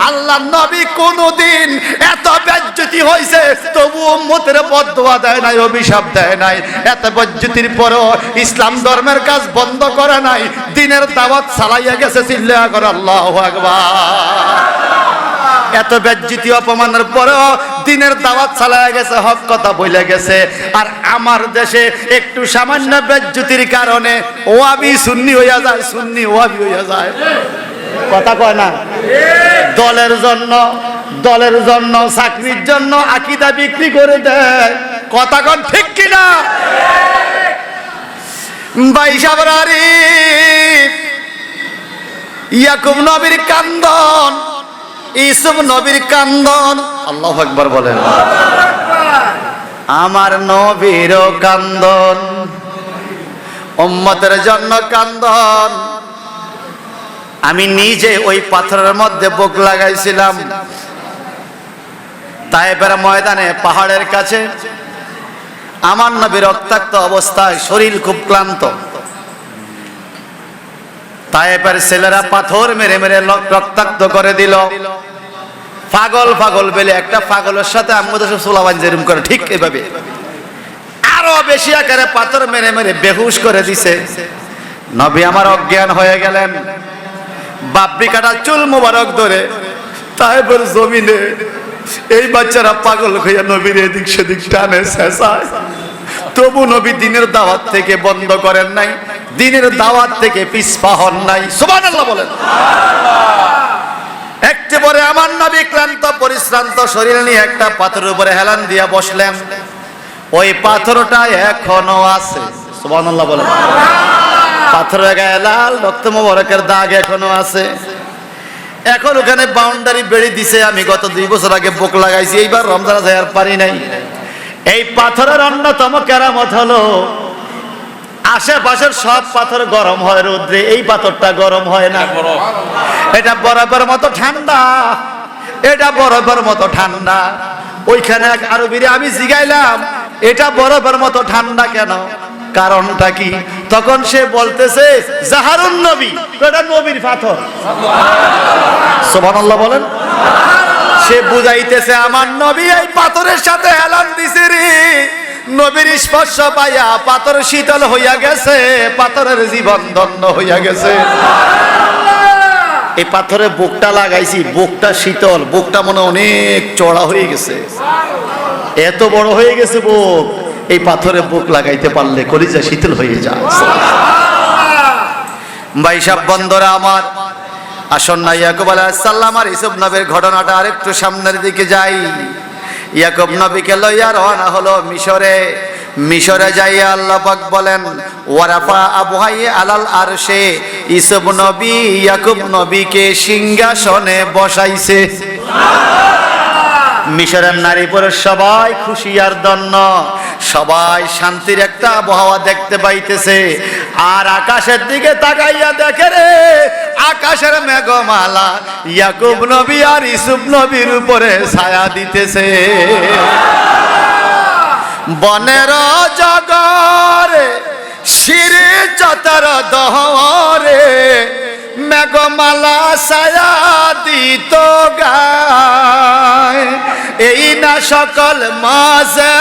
আল্লাহ নবী কোনদিন এত বেজ্জতি হইছে তবু উম্মতের বদদুয়া দেয় নাই, অভিশাপ দেয় নাই। এত বেজ্জতির পরও ইসলাম ধর্মের কাজ বন্ধ করে নাই, দ্বীনের দাওয়াত চালাইয়া গেছে। চিল্লায়া করে আল্লাহু আকবার। এত বেজ্জতি অপমানের পরেও দ্বীনের দাওয়াত চালাইয়া গেছে, হক কথা বলে গেছে। আর আমার দেশে একটু সামান্য বেজ্জতির কারণে ওয়াবি সুন্নি হইয়া যায়, সুন্নি ওয়াবি হইয়া যায়। কথা কয় না? দলের জন্য চাকরির জন্য আকীদা বিক্রি করে দেয়। কথা কন ঠিক কিনা? ভাই সাবরারি ইয়াকুব নবীর কান্দন, ইউসুফ নবীর কান্দন। আল্লাহু আকবার বলেন। আমার নবীরও কান্দন, উম্মতের জন্য কান্দন। আমি নিজে ওই পাথরের মধ্যে বুক লাগাইছিলাম তায়েফের ময়দানে, পাহাড়ের কাছে। আমার নবী রক্তাক্ত অবস্থায়, শরীর খুব ক্লান্ত। তায়েফের ছেলেরা পাথর মেরে মেরে রক্তাক্ত করে দিল। পাগল পাগল বলে একটা পাগলের সাথে আমাদের সোলাবান যেরকম করে, ঠিক এভাবে আরো বেশি আকারে পাথর মেরে মেরে বেহুশ করে দিছে। নবী আমার অজ্ঞান হয়ে গেলেন। বাপরি কাটা চুল মোবারক ধরে তায়েফের জমিনে এই বাচ্চারা পাগল হইয়া নবীর এদিক সেদিক টানে শেষায়। তবু নবী দ্বীনের দাওয়াত থেকে বন্ধ করেন নাই, দ্বীনের দাওয়াত থেকে পিছপা হন নাই। সুবহানাল্লাহ বলেন। একটু পরে আমার নবী ক্লান্ত পরিশ্রান্ত শরীর নিয়ে একটা পাথরের উপরে হেলান দিয়া বসলেন। ওই পাথরটা এখনো আছে। সুবহানাল্লাহ বলেন। পাথরের গায়ে লাল রক্ত মোবারকের দাগ এখনো আছে। এখন ওখানে বাউন্ডারি বেড়ে দিছে। আমি গত 2 বছর আগে বুক লাগাইছি, এইবার রমজানে যাই আর পারি নাই। এই পাথরের অন্যতম কেরামত হলো আশেপাশের সব পাথর গরম হয় রোদ্রে, এই পাথরটা গরম হয় না। এটা বরফের মতো ঠান্ডা, এটা বরফের মতো ঠান্ডা। ওইখানে এক আরবিরে আমি জিগাইলাম, এটা বরফের মতো ঠান্ডা কেন? কারণটা কি? তখন সে বলতেছে জাহারুন নবী, এটা নবীর পাথর। সুবহানাল্লাহ বলেন। সে বুঝাইতেছে আমার নবী এই পাথরের সাথে এলান দিছে রে, নবীর স্পর্শ পাইয়া পাথর শীতল হইয়া গেছে, পাথরের জীবন ধন্য হইয়া গেছে। এই পাথরে বুকটা লাগাইছি, বুকটা শীতল, বুকটা মনে অনেক চড়া হয়ে গেছে, এত বড় হয়ে গেছে বুক। এই পাথরে বুক লাগাইতে পারলে কলিজা শীতল হয়ে যায়। ভাই সাহেব বন্ধুরা আমার, আসুন না ইয়াকুব আলাইহিস সালাম আর ইউসুফ নবীর ঘটনাটা আরেকটু সামনের দিকে যাই। ইয়াকুব নবীকে লইয়া রওনা হলো মিশরে। মিশরে যাইয়া আল্লাহ পাক বলেন ওয়ারাফা আবুহাই আলাল আরশে, ইউসুফ নবী ইয়াকুব নবীকে সিংহাসনে বসাইছে। মিশরের নারী পুরুষ সবাই খুশি আর ধন্য, সবাই শান্তির একটা আবহাওয়া দেখতে পাইতেছে। আর আকাশের দিকে তাকাইয়া দেখে রে, আকাশের মেঘমালা ইয়াকুব নবী আর ইউসুফ নবীর উপরে ছায়া দিতেছে। বনের জগরে শিরে চতর দহরে, মেঘমালা ছায়া দিত গায়। এই না সকল মাজা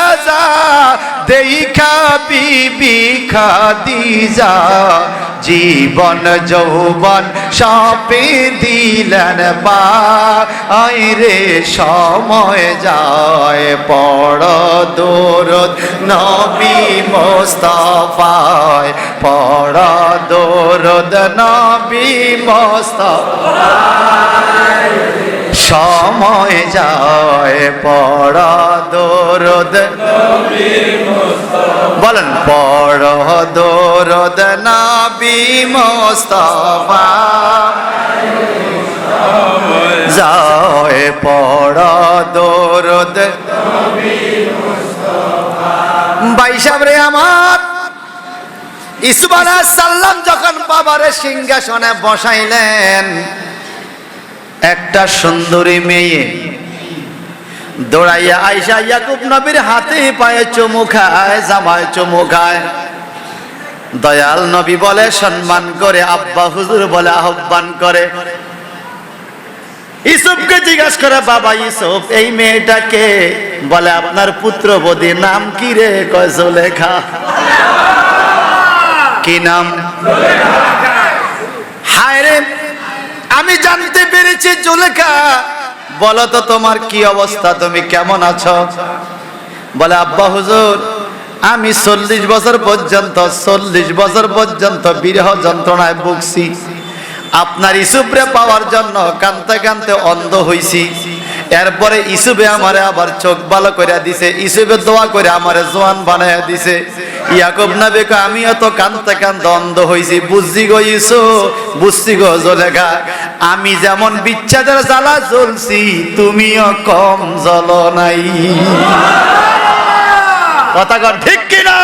দেখা বিবি খাদিজা, জীবন যৌবন সপে দিলেন পায় রে, সময় যায় পড় দরুদ নবী মুস্তাফায়, পড় দরুদ নবী মুস্তাফায়, সময় যায় পড় দরুদ নবী মুস্তাফা। বলেন পড় দরুদ নবী মুস্তাফা, যায় পড় দরুদ নবী মুস্তাফা। ভাই সাহেব রে আমার, ইউসুফ আলাইহিস সালাম যখন বাবারে সিংহাসনে বসাইলেন, একটা সুন্দরী মেয়ে দৌড়াইয়া আইসা ইয়াকুব নবীর হাতে পায়ে চুমু খায়, জামায় চুমু খায়। দয়াল নবী বলে সম্মান করে, আব্বা হুজুর বলে আহ্বান করে। ইউসুফকে জিজ্ঞাসা করে বাবা ইউসুফ এই মেয়েটাকে, বলে আপনার পুত্রবধূ নাম কি রে? কয় জুলেখা। কি নাম? হায় রে, আমি জানতে পেরেছি জুলেখা। বলো তো তোমার কি অবস্থা, তুমি কেমন আছো? বলে আব্বা হুজুর আমি 40 বছর পর্যন্ত বিরহ যন্ত্রণায় ভুগছি। আপনার ইউসুফরে পাওয়ার জন্য কাঁদতে কাঁদতে অন্ধ হইছি। এরপরে ইউসুফে আমারে আবার চোখ ভালো করে দিছে, ইউসুফে দোয়া করে আমারে জোয়ান বানায় দিছে। ইয়াকুব নবী কয় আমিও তো কাঁদতে কাঁদতে অন্ধ হইছি। বুঝছি গো ইউসুফ, বুঝছি গো জুলেখা, আমি যেমন বিচ্ছেদের জ্বালা জ্বলছি তুমিও কম জ্বল নাই। কথা কর ঠিক কিনা?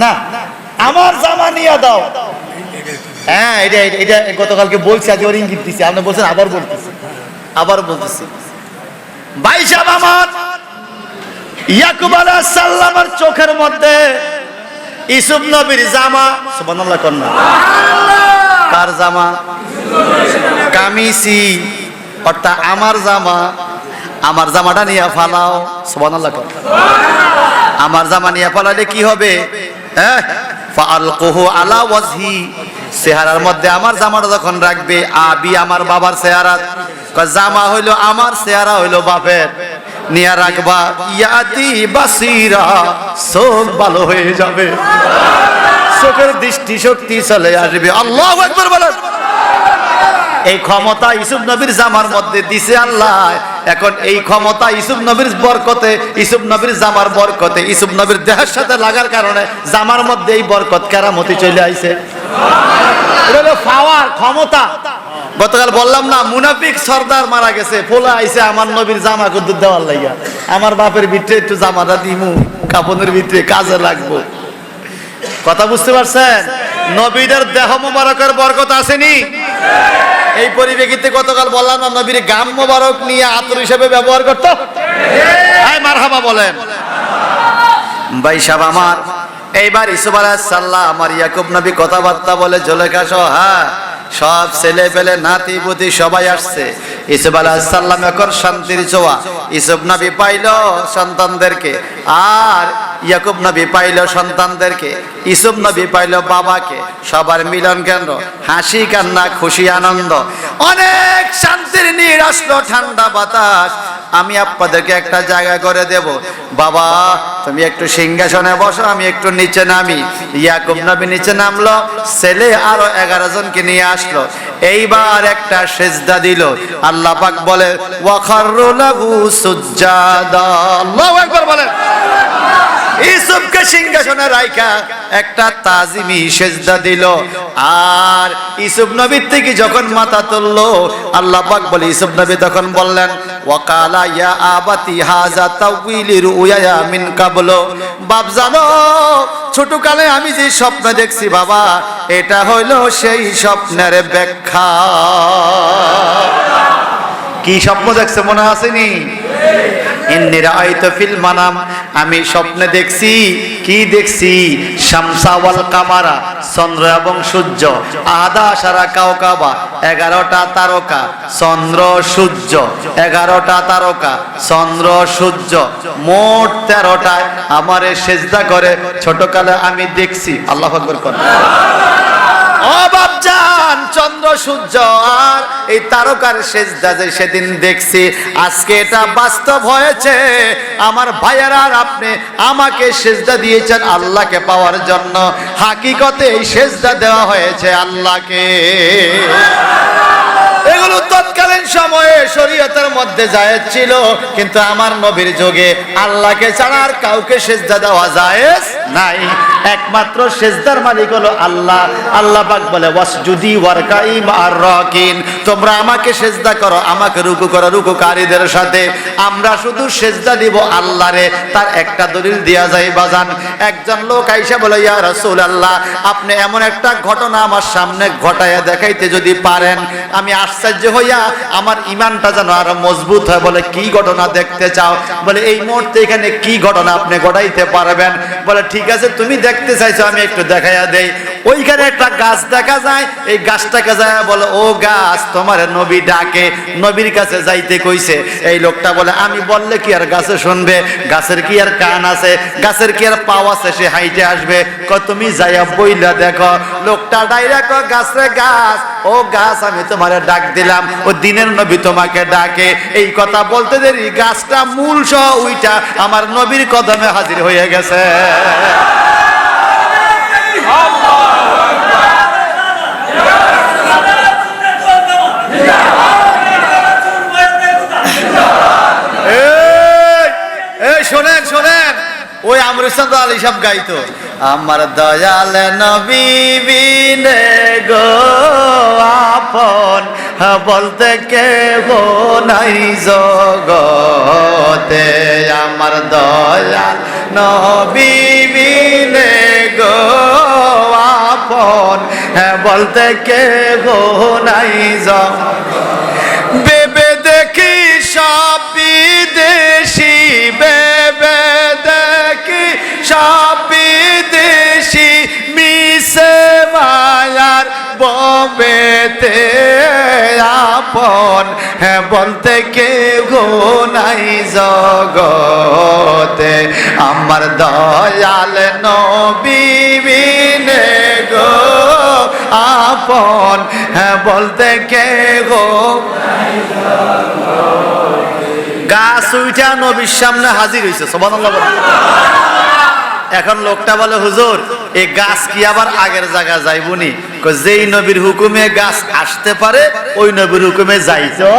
না আমার জামা নিয়ে দাও। হ্যাঁ এটা গতকালকে বলছি, আজ ওর ইঙ্গিত দিচ্ছি, আপনি বলছেন আবার বলতেছি। ভাই সাহেব আমার, ইয়াকুব আলাইহিস সালামের চোখের মধ্যে ইউসুফ নবীর জামা, সুবহানাল্লাহ কন্যা, কার জামা? কামিসি, অর্থাৎ আমার জামা। আমার জামাটা নিয়ে ফালাও, সুবহানাল্লাহ কন্যা। আমার জামা নিয়ে ফালালে কি হবে? ফাআলকুহু আলা ওয়াজহি, চেহারার মধ্যে আমার জামাটা যখন রাখবে, আবি আমার বাবার চেহারা, জামা হইলো আমার, চেহারা হইলো বাপের, নিয়ে রাখবা। ইয়াতি বাসিরা, চোখ ভালো হয়ে যাবে, চোখের দৃষ্টি শক্তি চলে আসবে। আল্লাহু আকবার বলেন। এই ক্ষমতা ইউসুফ নবীর জামার মধ্যে দিছে আল্লাহ। এখন এই ক্ষমতা ইউসুফ নবীর বরকতে, ইউসুফ নবীর জামার বরকতে, ইউসুফ নবীর দেহের সাথে লাগার কারণে জামার মধ্যে এই বরকত কেরামতি চলে আইছে। এটা হলো পাওয়ার, ক্ষমতা। গতকাল বললাম না, মুনাফিক সর্দার মারা গেছে, ফোলা আইছে আমার নবীর জামা কুদ্দুর দেওয়ার লাইয়া, আমার বাপের ভিতরে একটু জামাটা দিমু, কাপনের ভিতরে কাজে লাগবো। কথা বুঝতে পারছেন? নবীদের দেহ মোবারকের বরকত আসেনি? এই পরিপ্রেক্ষিতে গতকাল বললাম না, নবীর গাম মোবারক নিয়ে আতর হিসেবে ব্যবহার করতো। এই মারহাবা বলেন। ভাই সাহেব আমার, এইবার ইসুফ আলাইহিস সালাম আর ইয়াকুব নবী কথাবার্তা বলে জুলেখা সহ, হ্যাঁ, সব ছেলে পেলে নাতি পুতি সবাই আসছে। ইসুফ আলাইহিস সালাম এখন শান্তির ছোঁয়া। ইসুফ নবী পাইল সন্তানদেরকে, আর ইয়াকুব নবী পাইল সন্তানদেরকে, ইসুফ নবী পাইল বাবাকে। সবার মিলন কেন্দ্র, হাসি কান্না খুশি আনন্দ, অনেক শান্তির নীড় আসলো, ঠান্ডা বাতাস। আমি আপনাদেরকে একটা জায়গা করে দেব, বাবা তুমি একটু সিংহাসনে বসো, আমি একটু নিচে নামি। ইয়াকুব নবী নিচে নামলো, ছেলে আরো 11 জনকে নিয়ে আসলো। এইবার একটা সেজদা দিল। আল্লাহ পাক বলে ওয়াখারু লাহু সুজজাদা। আল্লাহু আকবার বলেন। ইউসুফকে সিংহাসনে রাইখা একটা তাজিমি সেজদা দিল। আর ইউসুফ নবীর থেকে যখন মাথা তুললো, আল্লাহ পাক বলে ইউসুফ নবী তখন বললেন ওয়াকালা ইয়া আবাতি হাযা তাউইলির উয়ায়া মিন কাবলু। বাপ জানো, ছোটকালে আমি যে স্বপ্ন দেখছি বাবা, এটা হইলো সেই স্বপ্নের ব্যাখ্যা। কি স্বপ্ন দেখছে মনে আসেনি? ইন্নী রাআইতু ফিল মানাম, আমি স্বপ্নে দেখছি। কি দেখছি? শামসা ওয়াল কামারা, চন্দ্র এবং সূর্য, আহাদা আশারা কাওকাবা, 11টা তারকা, চন্দ্র সূর্য, 11টা তারকা, চন্দ্র সূর্য, মোট 13টায় আমারে সেজদা করে ছোটকালে আমি দেখছি। আল্লাহু আকবার কোন। ও বাপজান, চন্দ্র সূর্য আর এই তারকার সেজদা যে সেদিন দেখছি, আজকে এটা বাস্তব হয়েছে। আমার ভাইয়েরা, আপনি আমাকে সেজদা দিয়েছেন আল্লাহকে পাওয়ার জন্য, হাকিকতে এই সেজদা দেওয়া হয়েছে আল্লাহকে। এগুলো তৎকালীন সময়ে শরীয়তের মধ্যে জায়েজ ছিল, কিন্তু আমার নবীর যুগে আল্লাহকে ছাড়া আর কাউকে সেজদা দেওয়া জায়েজ নাই। একমাত্র সেজদার মালিক হলো আল্লাহ। আল্লাহ পাক বলে ওয়াসজুদি ওয়ারকাই মা'আর রাকিন, তোমরা আমাকে সেজদা করো, আমাকে রুকু করো রুকুকারীদের সাথে। আমরা শুধু সেজদা দিব আল্লাহরে। তার একটা দলিল দেয়া যায় বাজান। একজন লোক আইসা বলে ইয়া রাসূলুল্লাহ, আপনি এমন একটা ঘটনা আমার সামনে ঘটায়া দেখাইতে যদি পারেন, আমি আশ্চর্য হইয়া আমার ঈমানটা যেন আরো মজবুত হয়। বলে কি ঘটনা দেখতে চাও? বলে এই মুহূর্তে এখানে কি ঘটনা আপনি ঘটাইতে পারবেন? বলে ঠিক আছে, তুমি দেখতে চাইছো, আমি একটু দেখাইয়া দেই। ওইখানে একটা গাছ দেখা যায়, এই গাছটাকে যায় বলে ও গাছ, তোমার নবী ডাকে, নবীর কাছে যাইতে কইছে। এই লোকটা বলে আমি বললে কি আর গাছে শুনবে? গাছের কি আর কান আছে? গাছের কি আর পাও আছে সে হাইটে আসবে? তুমি যাইয়া বইলা দেখো। লোকটা ডাইরেক্ট গাছে, গাছ ও গাছ, আমি তোমারে ডাক দিলাম, ও দিনের নবী তোমাকে ডাকে। এই কথা বলতে দেরি গাছটা মূল সহ উইটা আমার নবীর কদমে হাজির হয়ে গেছে। শোনেন শোনেন, ওই আমরুল আলী সাহেব গাইতো, আমার দয়াল নবী বিনে গো আপন বলতে কেহ নাই জগতে, আমার দয়াল নবী বিনে গো আপন বলতে কেহ নাই জগতে। বেবে দেখি সব বিদেশি, বেবে দেখি সব বিদেশি, মিশে মায়ার ববেতে আপন বলতে কেউ নাই জগতে, আমার দয়াল নবী বিনে গো আপন বলতে কেউ। গাছ উইঠা নবীর সামনে হাজির হয়েছে, সুবহানাল্লাহ। এখন লোকটা বলে হুজুর, এই গাছ কি আবার আগের জায়গা যাইবনি? যেই নবীর হুকুমে গাছ আসতে পারে ওই নবীর হুকুমে যাইতো।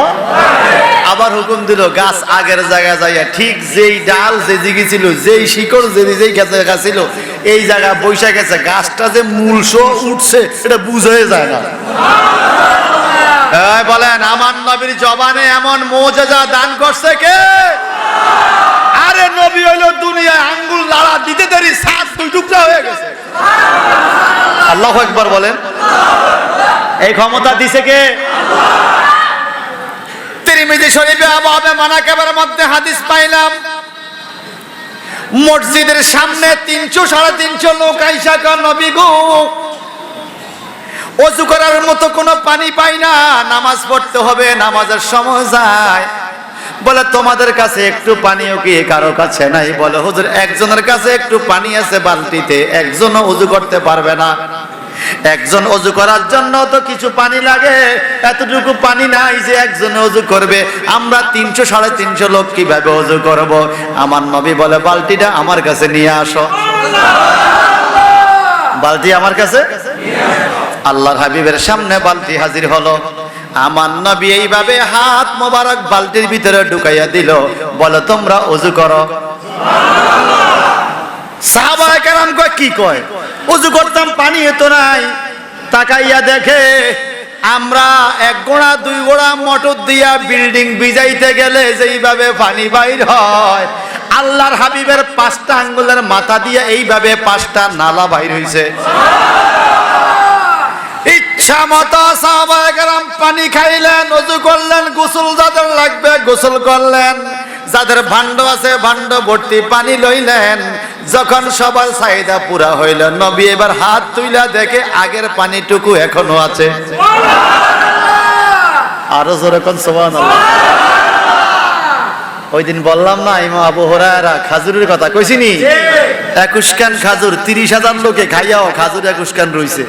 আবার হুকুম দিল গাছ আগের জায়গা যাইয়া, ঠিক যেই ডাল যে দিকে ছিল, যেই শিকড় যেই জায়গা ছিল, এই জায়গা বৈশা গেছে। গাছটা যে মূল সহ উঠছে এটা বুঝাই যায় না। বলেন আমার নবীর জবানে এমন মুজিজা দান করছে কে? আরে নবী হইলো দুনিয়ায় আঙ্গুল লাড়া দিতে দেরি সাত দুই টুকরা হয়ে গেছে। আল্লাহু আকবার বলেন। এই ক্ষমতা দিছে কে? তিরমিজি শরীফে আবওয়াবে মানাকিবের মধ্যে হাদিস পাইলাম, মসজিদের সামনে 300-350 লোক আইসা কয় নবী গো, ওযু করার মতো কোনো পানি পাই না, নামাজ পড়তে হবে, নামাজের সময় যায়। বলে তোমাদের কাছে একটু পানিও কি কারো কাছে নাই? বলে হুজুর একজনের কাছে একটু পানি আছে বালতিতে, একজনও ওযু করতে পারবে না। একজন ওযু করার জন্য তো কিছু পানি লাগে, এতটুকু পানি নাই যে একজন ওযু করবে। আমরা 300-350 লোক কিভাবে ওযু করব? আমার নবী বলে বালতিটা আমার কাছে নিয়ে আসো। বালতি আমার কাছে, আল্লাহর হাবিবের সামনে বালতি হাজির হলো। আমার নবী এইভাবে হাত মোবারক বালতির ভিতরে ঢুকাইয়া দিল, বলে তোমরা ওযু করো। সাহাবায়ে কেরাম কয় কি কয়? ওযু করতাম পানি এতো নাই। তাকাইয়া দেখে আমরা 1 গোড়া 2 গোড়া মোটর দিয়া বিল্ডিং বিজাইতে গেলে যেইভাবে পানি বাইর হয়, আল্লাহর হাবিবের 5টা আঙ্গুলের মাথা দিয়ে এইভাবে 5টা নালা বাইর হইছে। ইচ্ছা মতো সাহাবায়ে কেরাম পানি খাইলেন, ওযু করলেন, গোসল যাদের লাগবে গোসল করলেন, যাদের ভান্ড আছে ভান্ড ভর্তি পানি লইলেন। যখন সবার চাহিদা পুরা হইল, নবী এবার হাত তুইলা দেখে আগের পানিটুকু এখনো আছে। আরো জোরে কোন সুবহানাল্লাহ। ওই দিন বললাম না ইমাম আবু হুরায়রা খাজুরের কথা কইছিনি? 21 কান খাজুর, 30,000 লোকে খাইয়াও খাজুর 21 কান রইছে।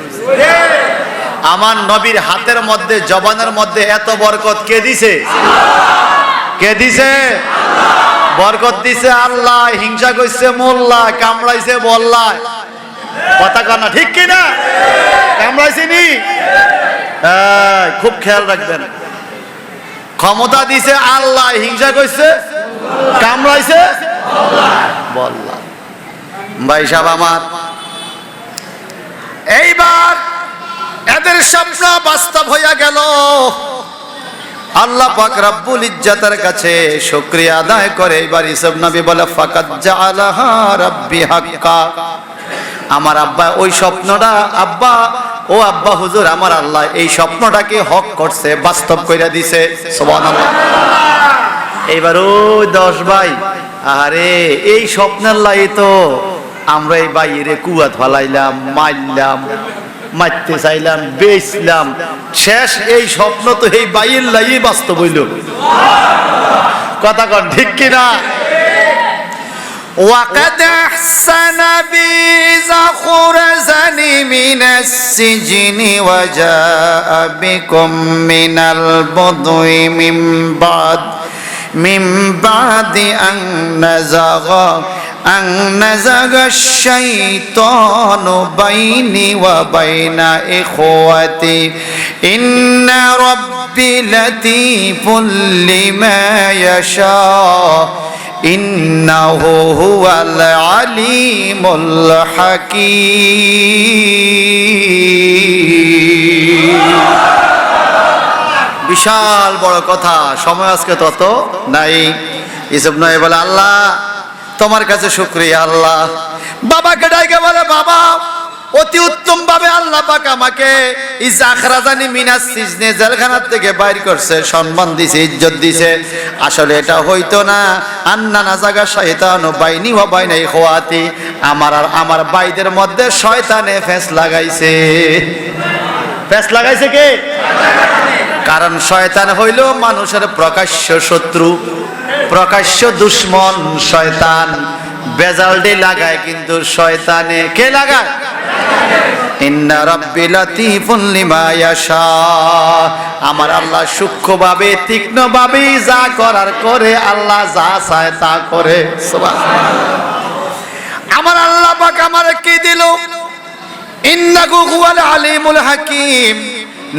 আমার নবীর হাতের মধ্যে জবানের মধ্যে এত বরকত কে দিছে? কে দিছে? বরকত দিছে আল্লাহ। হিংসা কইছে মোল্লা, কামড়াইছে বল্লা। কথা কন না, ঠিক কি না? কামড়াইছে নি? খুব খেয়াল রাখবেন। ক্ষমতা দিছে আল্লাহ, হিংসা কইছে, কামড়াইছে বল্লা। ভাই সাহেব আমার, এইবার এদের স্বপ্ন বাস্তব হইয়া গেল। আল্লাহ পাক রব্বুল ইজ্জতের কাছে শুকরিয়া আদায় করে এবার ইসব নবী বলে ফাকাদ জাআলাহা রাব্বি হাক্কা। আমার আব্বা ওই স্বপ্নটা, আব্বা ও আব্বা হুজুর, আমার আল্লাহ এই স্বপ্নটাকে হক করছে, বাস্তব কইরা দিছে। সুবহানাল্লাহ। এইবার ওই 10 ভাই, আরে এই স্বপ্নের লাই তো আমরা এই বাইরে কুয়াত ফালাইলাম, মারলাম, মারতে চাইলাম, বেচলাম, শেষ এই স্বপ্ন তো এই বাইয়ের লাই বাস্তব হইল। কথা কন ঠিক কিনা? وقد أحسن بي إذا خرجني من السجن وجاء بكم من البدو من بعد أن نزغ الشيطان بيني وبين إخوتي إن ربي لطيف لما يشاء إنه هو العليم الحكيم। বিশাল বড় কথা, সময় আজকে তত নাই। এসব নয় বলে আল্লাহ তোমার কাছে শুকরিয়া। আল্লাহ বাবাকে ডাইকে বলে বাবা, অতি উত্তম ভাবে আল্লাহ পাক আমাকে ইজাখরাজানি মিনাস সিজনে, জেলখানা থেকে বাইর করছে, সম্মান দিছে, ইজ্জত দিছে। আসলে এটা হইতো না। আন্না নাজাগা শয়তানু বাইনি ওয়া বাইনা ইখওয়াতি, আমার আর আমার ভাইদের মধ্যে শয়তানে ফেস লাগাইছে। ফেস লাগাইছে কে? কারণ শয়তান হইল মানুষের প্রকাশ্য শত্রু, প্রকাশ্য দুশ্মন শয়তান। বেজালডি লাগায় কিন্তু শয়তানে কে লাগায়? ইন্না রাব্বি লাতীফুন লিমা ইয়াশা, আমার আল্লাহ সূক্ষ্মভাবে তীক্ষ্ণভাবে যা করার করে, আল্লাহ যা চায় তা করে। সুবহানাল্লাহ। আমার আল্লাহ পাক আমারে কি দিল? ইন্নাহু হুয়াল আলিমুল হাকিম,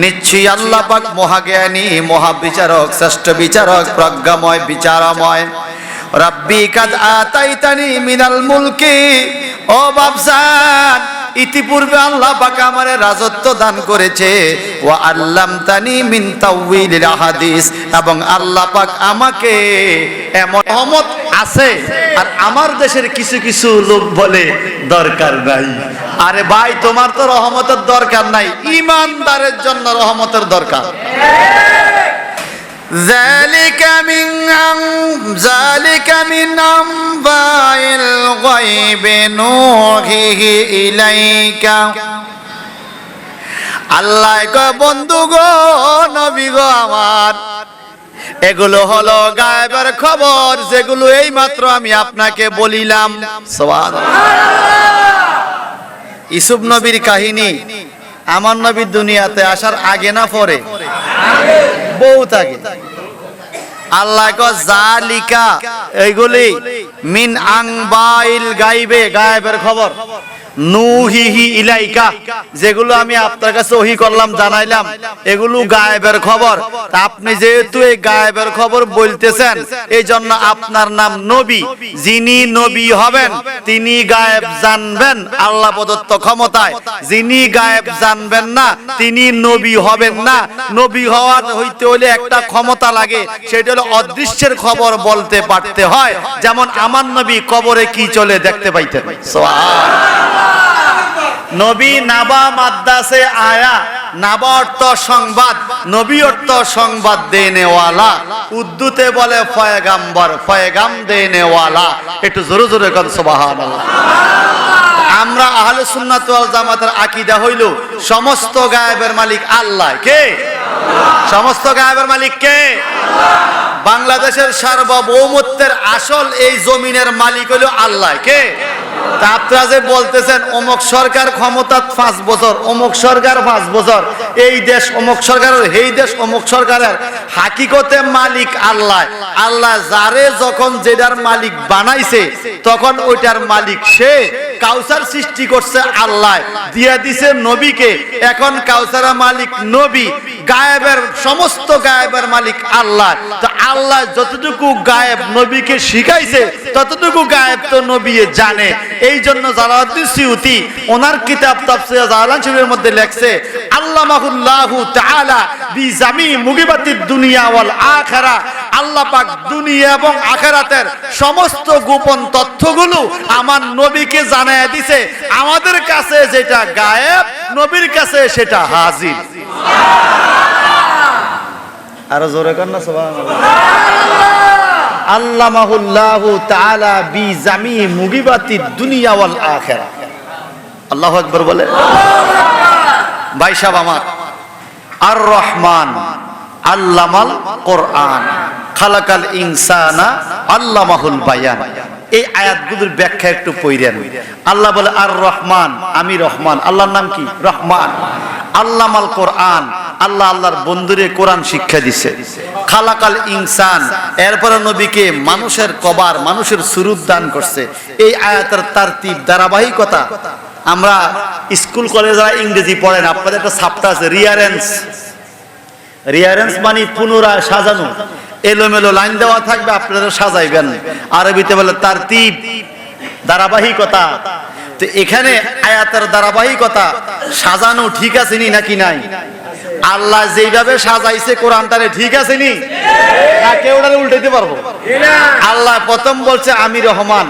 নিশ্চয়ই আল্লাহ পাক মহাজ্ঞানী, মহাবিচারক, শ্রেষ্ঠ বিচারক, প্রজ্ঞাময়, বিচারময়। রাব্বি কাদ আতাইতানি মিনাল মুলকি, ও বাপজান ইতিপূর্বে আল্লাহ পাক আমারে রাজত্ব দান করেছে, ওয়া আল্লামতানি মিন তাউইলিল হাদিস, এবং আল্লাহ পাক আমাকে এমন রহমত আছে। আর আমার দেশের কিছু কিছু লোক বলে দরকার নাই। আরে ভাই, তোমার তো রহমতের দরকার নাই, ঈমানদারের জন্য রহমতের দরকার। যালিকা মিন আনবাইল গায়বি নূহিহি ইলাইকা। আল্লাহ কয়, বন্ধু গো, নবী গো আমার, এগুলো হলো গায়েবের খবর, যেগুলো এই মাত্র আমি আপনাকে বলিলাম। সুবহানাল্লাহ। ইউসুফ নবীর কাহিনী, আমার নবী দুনিয়াতে আসার আগে না পরে? বহুত আগে। আল্লাহ কয় যালিকা, এইগুলি মিন আনবাইল গায়বে, গায়েবের খবর, নূহিহি ইলাইকা, যেগুলো আমি আপনার কাছে ওহী করলাম, জানাইলাম, এগুলো গায়েবের খবর। তা আপনি যেহেতু এই গায়েবের খবর বলতেছেন, এই জন্য আপনার নাম নবী। যিনি নবী হবেন তিনি গায়েব জানবেন আল্লাহ প্রদত্ত ক্ষমতায়, যিনি গায়েব জানবেন না তিনি নবী হবেন না। নবী হওয়ার হইতে হলে একটা ক্ষমতা লাগে, সেটা হলো অদৃশ্যের খবর বলতে পারতে হয়। যেমন আমার নবী কবরে কি চলে দেখতে পাইতেন। সুবহানাল্লাহ। নবী নাবা মাদ্দাসে আয়া, নাবা অর্থ সংবাদ, নবী অর্থ সংবাদ দেনেওয়ালা, উর্দুতে বলে পয়গাম্বর, পয়গাম দেনেওয়ালা। একটু জোরে জোরে কর সুবহানাল্লাহ। আমরা আহলে সুন্নাত ওয়াল জামাতের আকীদা হইল সমস্ত গায়েবের মালিক আল্লাহ। কে? সমস্ত গায়েবের মালিক কে? বাংলাদেশের সার্বভৌমত্বের আসল এই জমিনের মালিক হইল আল্লাহ। কে? তা আপনারা যে বলতেছেন অমুক সরকার ক্ষমতা 5 বছর, অমুক সরকার 5 বছর, এই দেশ অমুক সরকারের, এই দেশ অমুক সরকারের, হাকিকতে মালিক আল্লাহ। আল্লাহ যারে যখন যেটার মালিক বানাইছে তখন ওইটার মালিক সে। কাউসার সৃষ্টি করছে আল্লাহ, দিয়া দিছে নবীকে, এখন কাউসারের মালিক নবী। গায়েবের সমস্ত গায়েবের মালিক আল্লাহ। তো আল্লাহ যতটুকু গায়েব নবীকে শিখাইছে ততটুকু গায়েব তো নবী জানে। এই জন্য জালালউদ্দিন সিউতি ওনার কিতাব তাফসীর জালালান শরীফের মধ্যে লেখছে, আল্লামাহুল্লাহু তাআলা বিজামি মুগিবাতিদ দুনিয়া ওয়াল আখিরা। আল্লাহ পাক দুনিয়া এবং আখিরাতের সমস্ত গোপন তথ্যগুলো আমার নবীকে জানায় দিয়েছে। আমাদের কাছে যেটা গায়েব, নবীর কাছে সেটা হাজির। আরো জোরে কর না সুবহানাল্লাহ। আল্লামাহুল্লাহু তাআলা বিজামি মুগিবাতিদ দুনিয়া ওয়াল আখিরা। আল্লাহু আকবার বলে। ভাই সাহেব আমার, আর রহমান আল্লামাল কোরআন, খালাকাল ইনসানা আল্লামাহুল বায়ান। এই আয়াতগুলোর ব্যাখ্যা একটু পড়েন। আল্লাহ বলে আর রহমান, আমি রহমান। আল্লাহর নাম কি? রহমান। আল্লামাল কোরআন, আল্লাহ আল্লাহর বন্ধুরে কোরআন শিক্ষা দিছে। খালাকাল ইনসান, এরপরে নবীকে মানুষের কবার, মানুষের সুরুত দান করছে। এই আয়াতের তারতিব, ধারাবাহিকতা, আমরা স্কুল কলেজে ইংরেজি পড়েন, আপনাদের একটা সাপ্তাহ আছে রিয়ারেন্স। রিয়ারেন্স মানে পুনরায় সাজানো, এলোমেলো লাইন দেওয়া থাকবে, আপনারা সাজাইবেন। আরবিতে বলে তারতিব, ধারাবাহিকতা। তো এখানে আয়াতের ধারাবাহিকতা, সাজানো ঠিক আছে নি নাকি নাই? আল্লাহ যেইভাবে সাজাইছে কোরআনটারে ঠিক আছে নি? না কেউ ওটারে উল্টাইতে পারবো? আল্লাহ প্রথম বলছে আমি রহমান,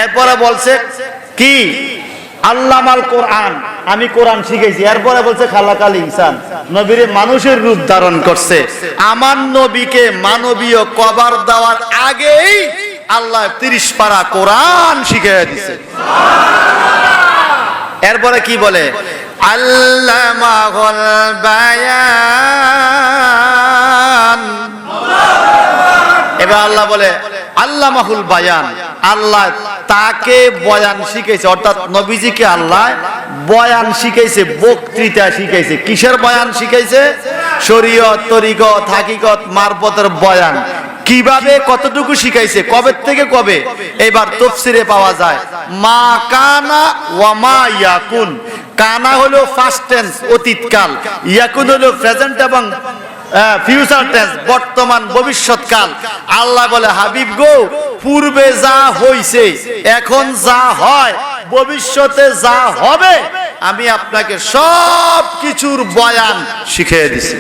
এরপরে বলছে কি? আল্লামাল কোরআন, আমি কোরআন শিখাইছি। এরপরে বলছে খালাকাল ইনসান, নবীরে মানুষের রূপ ধারণ করছে। আমার নবীকে মানবীয় কবর দেওয়ার আগেই আল্লাহ 30 পারা কোরআন শিখিয়ে দিছে। এরপরে কি বলে? আল্লামাহুল বায়ান। এবার আল্লাহ বলে আল্লামাহুল বায়ান, আল্লাহ তাকে বয়ান শিখাইছে, অর্থাৎ নবীজিকে আল্লাহ বয়ান শিখাইছে, বক্তৃতা শিখাইছে। কিসের বয়ান শিখাইছে? শরীয়ত, তরিকত, হাকিকত, মারফতের বয়ান। কিভাবে, কতটুকু শিখাইছে, কবে থেকে কবে? এবার তাফসীরে পাওয়া যায় মা কানা ওয়া মা ইয়াকুন। কানা হলো ফাস্ট টেন্স, অতীতকাল। ইয়াকুন হলো প্রেজেন্ট এবং ফিউচার টেন্স, বর্তমান ভবিষ্যৎকাল। আল্লাহ বলে হাবিব গো, পূর্বে যা হইছে, এখন যা হয়, ভবিষ্যতে যা হবে, আমি আপনাকে সব কিছুর বয়ান শিখিয়ে দিছি,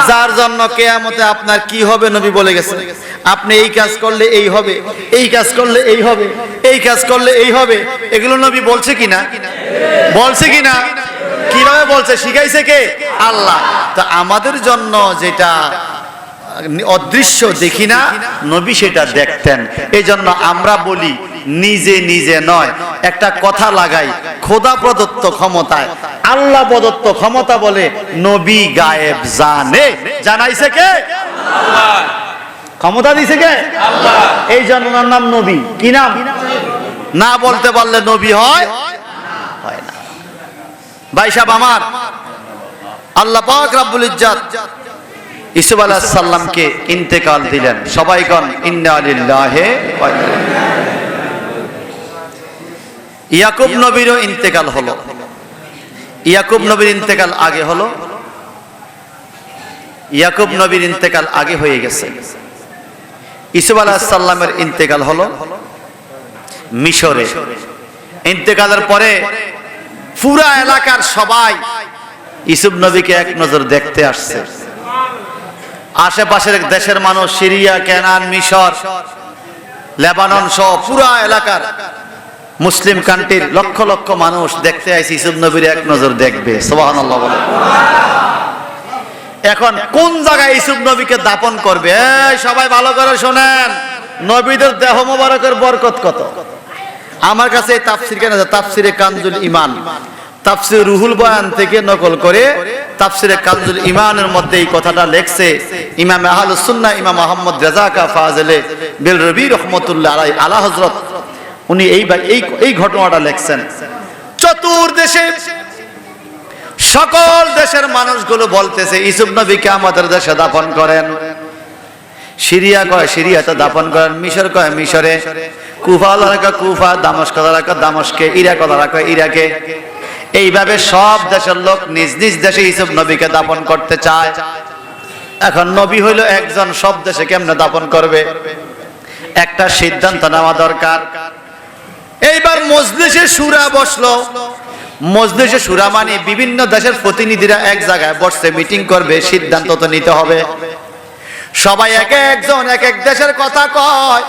যার জন্য কিয়ামতে আপনার কি হবে নবী বলে গেছেন। আপনি এই কাজ করলে এই হবে, এই কাজ করলে এই হবে, এই কাজ করলে এই হবে, এগুলো নবী বলছে কিনা? বলছে কিনা? কিভাবে বলছে? শিখাইছে কে? আল্লাহ। তো আমাদের জন্য যেটা অদৃশ্য দেখি না, নবী সেটা দেখতেন। এই জন্য আমরা বলি নিজে নিজে নয়, একটা কথা লাগাই, খোদা প্রদত্ত ক্ষমতায়, আল্লাহ প্রদত্ত ক্ষমতা বলে নবী গায়েব জানে। জানাইছে কে? আল্লাহ। ক্ষমতা দিছে কে? আল্লাহ। এই জন্য ওনার নাম নবী। কি নাম? না বলতে পারলে নবী হয় না। ভাই সাহেব আমার, আল্লাহ পাক রব্বুল ইজ্জত ইউসুফ আলাইহিস সালামকে ইন্তেকাল দিলেন। সবাই কোন ইন্না লিল্লাহি ওয়া ইন্না ইলাইহি রাজিউন। ইয়াকুব নবীরও ইন্তেকাল হলো। ইয়াকুব নবীর ইন্তেকাল আগে হলো। ইয়াকুব নবীর ইন্তেকাল আগে হয়ে গেছে। ইউসুফ আলাইহিস সালামের ইন্তেকাল হলো মিশরে। ইন্তেকালের পরে পুরা এলাকার সবাই ইউসুফ নবীকে এক নজর দেখতে আসছে। আশেপাশের দেশের মানুষ, সিরিয়া, কেনান, মিশর, লেবানন সহ পুরা এলাকার মুসলিম কান্ট্রির লক্ষ লক্ষ মানুষ দেখতে আইছে ইউসুফ নবীর এক নজর দেখবে। সুবহানাল্লাহ বলে। এখন কোন জায়গায় ইউসুফ নবীকে দাফন করবে? এই সবাই ভালো করে শোনেন, নবীদের দেহ মোবারকের বরকত কত। আমার কাছে এই তাফসীর কেন আছে, তাফসীরে কানজুল ঈমান, তাফসীর রুহুল বয়ান থেকে নকল করে তাফসীরে কানজুল ঈমানের মধ্যে এই কথাটা লেখছে ইমাম আহলুস সুন্নাহ ইমাম মুহাম্মদ রেজা কা ফাজিলে বেলরবি রাহমাতুল্লাহ আলাইহি আলা হযরত। উনি এই ঘটনাটা লেখছেন। চতুর্দেশে সকল দেশের মানুষগুলো বলতেছে ইউসুফ নবীকে আমাদের দেশে দাফন করেন। সিরিয়া কয় সিরিয়াতে দাফন করেন, মিশর কয় মিশরে, কুফা রাখা কুফা, দামেস্ক রাখা দামেস্কে, ইরাক রাখা ইরাকে। এইভাবে সব দেশের লোক নিজ নিজ দেশে ইউসুফ নবীকে দাফন করতে চায়। এখন নবী হইল একজন, সব দেশে কেমনে দাফন করবে? একটা সিদ্ধান্ত নেওয়া দরকার। এইবার মজলিসে শুরা বসলো। মজলিসে শুরা মানে বিভিন্ন দেশের প্রতিনিধিরা এক জায়গায় বসে মিটিং করবে, সিদ্ধান্ত তো নিতে হবে। সবাই এক একজন এক এক দেশের কথা কয়।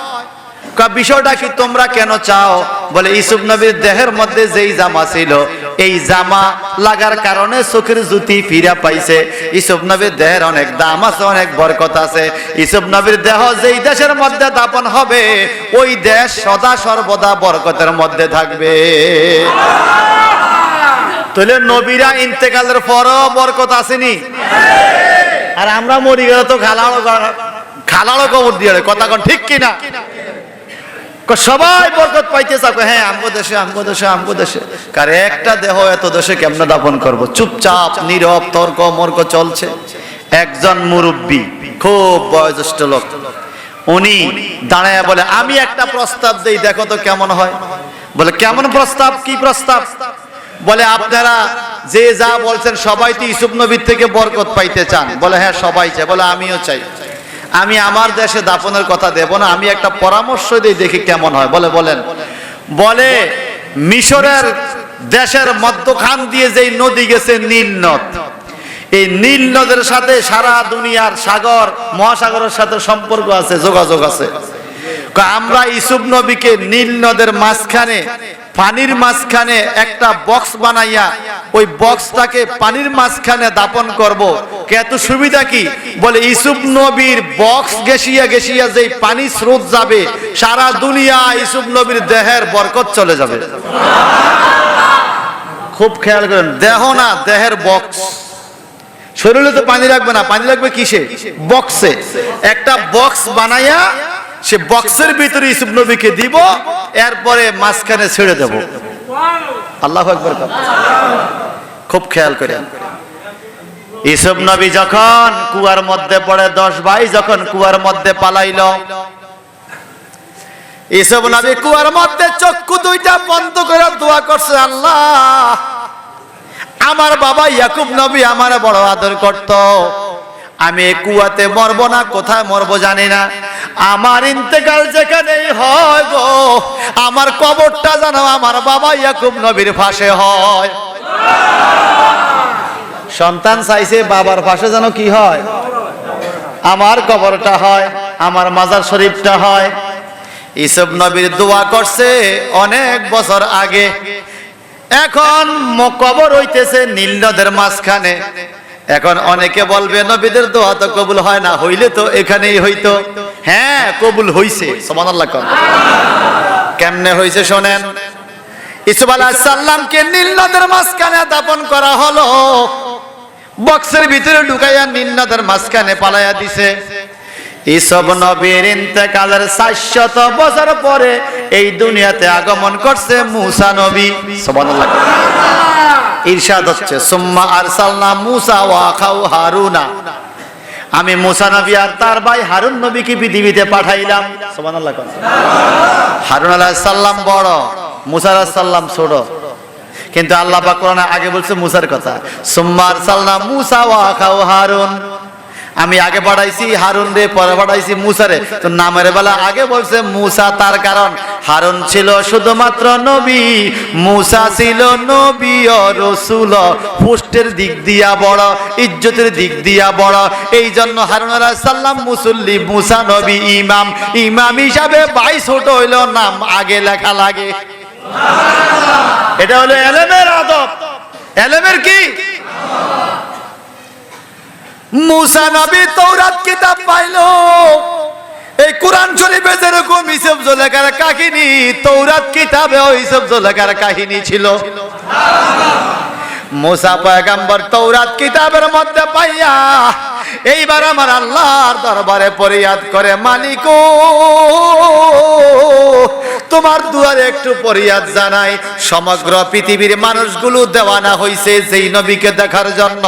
বিষয়টা কি, তোমরা কেন চাও? বলে ইউসুফ নবীর দেহের মধ্যে যেই জামা ছিল, এই জামা লাগার কারণে চোখের জ্যোতি ফিরা পাইছে। ইউসুফ নবীর দেহের অনেক দাম আছে, অনেক বরকত আছে। ইউসুফ নবীর দেহ যেই দেশের মধ্যে দাফন হবে, ওই দেশ সদা সর্বদা বরকতের মধ্যে থাকবে। তাহলে নবীরা ইন্তেকালের পরও বরকত আসেনি? আর আমরা মরি গেলে তো খালাড়ো কবর দিয়ে কথা কন, ঠিক কিনা? সবাই বরকত পাইতে চাও। হ্যাঁ, আমগো দেশে আমগো দেশে আমগো দেশে। কার একটা দেহ এত দেশে কেমনে দাফন করব? চুপচাপ নীরব তর্ক মর্ক চলছে। একজন মুরব্বী, খুব বয়োজ্যেষ্ঠ লোক, উনি দাঁড়ায় বলে, আমি একটা প্রস্তাব দেই, দেখো তো কেমন হয়। বলে কেমন প্রস্তাব? কি প্রস্তাব? বলে আপনারা যে যা বলছেন সবাই তো ইউসুফ নবীর থেকে বরকত পাইতে চান। বলে হ্যাঁ সবাই চায়। বলে আমিও চাই। আমি আমার দেশে দাফনের কথা দেব না, আমি একটা পরামর্শ দিই, দেখি কেমন হয়। বলে বলেন। বলে মিশরের দেশের মধ্যখান দিয়ে যেই নদী গেছে নীল নদ, এই নীল নদের সাথে সারা দুনিয়ার সাগর মহাসাগরের সাথে সম্পর্ক আছে, যোগাযোগ আছে। আমরা ইউসুফ নবীকে নীল নদের মাঝখানে, পানির মাঝখানে একটা বক্স বানাইয়া ওই বক্সটাকে পানির মাঝখানে দাপন করব। এত সুবিধা কি? বলে ইউসুফ নবীর বক্স গেছিয়া গেছিয়া যেই পানি স্রোত যাবে, সারা দুনিয়া ইউসুফ নবীর দেহের বরকত চলে যাবে। খুব খেয়াল করেন, দেহ না, দেহের বক্স। শরীরে তো পানি লাগবে না, পানি লাগবে কিসে? বক্সে। একটা বক্স বানাইয়া সে বক্সের ভিতরে ইউসুফ নবীকে দিব, এরপরে মাঝখানে ছেড়ে দেব। আল্লাহু আকবার। খুব খেয়াল করে। ইউসুফ নবী যখন কুয়ার মধ্যে পড়ে, 10 ভাই যখন কুয়ার মধ্যে পালাইল, ইউসুফ নবী কুয়ার মধ্যে চক্ষু দুইটা বন্ধ করে দোয়া করছে, আল্লাহ আমার বাবা ইয়াকুব নবী আমারে বড় আদর করত, আমি এই কুয়াতে মরবো না, কোথায় মরবো জানি না। আমার ইন্তেকাল যেখানেই হয় গো, আমার কবরটা যেন আমার বাবা ইয়াকুব নবীর পাশে হয়। সন্তান চাইছে বাবার পাশে যেন কি হয়, আমার কবরটা হয়, আমার মাজার শরীফটা হয়। ইসুফ নবীর দোয়া করছে অনেক বছর আগে, এখন কবর হইতেছে নীল নদের মাঝখানে। এখন অনেকে বলবে নবীদের দোয়া তো কবুল হয় না, হইলে তো এখানেই হইতো। হ্যাঁ, কবুল হইছে, সুবহানাল্লাহ। কেমনে হইছে শোনেন। ইসুফ আলাইহিস সালামকে নীল নদের মাঝখানে দাফন করা হলো, বক্সের ভিতরে ঢুকাইয়া নীল নদের মাঝখানে পালাইয়া দিছে। ইসুফ নবীর ইন্তেকালের 400 বছর পরে এই দুনিয়াতে আগমন করছে মূসা নবী, সুবহানাল্লাহ। ইরশাদ হচ্ছে সুম্মা আরসালনা মূসা ওয়া আখাউ হারুনা, আমি মূসা নবী আর তার ভাই হারুন নবীকে পৃথিবীতে পাঠাইলাম, সুবহানাল্লাহ। হারুন আলাইহিস সালাম বড়, মূসা আলাইহিস সালাম ছোট, কিন্তু আল্লাহ পাক কোরআনে আগে বলছে মূসার কথা, সুম্মা আরসালনা মূসা ওয়া আখাউ হারুন, আমি আগে পাঠাইছি হারুন রে, পরে পাঠাইছি মূসা রে। তো নামের বেলা আগে বলছে মূসা, তার কারণ হারুন ছিল শুধুমাত্র নবী, মূসা ছিল নবী ও রাসূল, পুষ্টের দিক দিয়া বড়, ইজ্জতের দিক দিয়া বড়। এই জন্য হারুন আলাইহিস সালাম মুসল্লি, মূসা নবী ইমাম। ইমাম হিসাবে ভাই ছোট হইল, নাম আগে লেখা লাগে। এটা হলো এলেমের আদব। এলেমের কি? মূসা নবী তাওরাত কিতাব পাইলো, এই কোরআন শরীফে যেরকম ইসুফ জুলেখার কাহিনী, তাওরাত কিতাবে ইসুফ জুলেখার কাহিনী ছিল। মূসা পয়গম্বর তাওরাত কিতাবের মধ্যে পাইয়া এইবার আমার আল্লাহর দরবারে ফরিয়াদ করে, মালিক তোমার দুয়ারে একটু ফরিয়াদ জানাই। সমগ্র পৃথিবীর মানুষগুলো দেওয়ানা হইছে যেই নবীকে দেখার জন্য।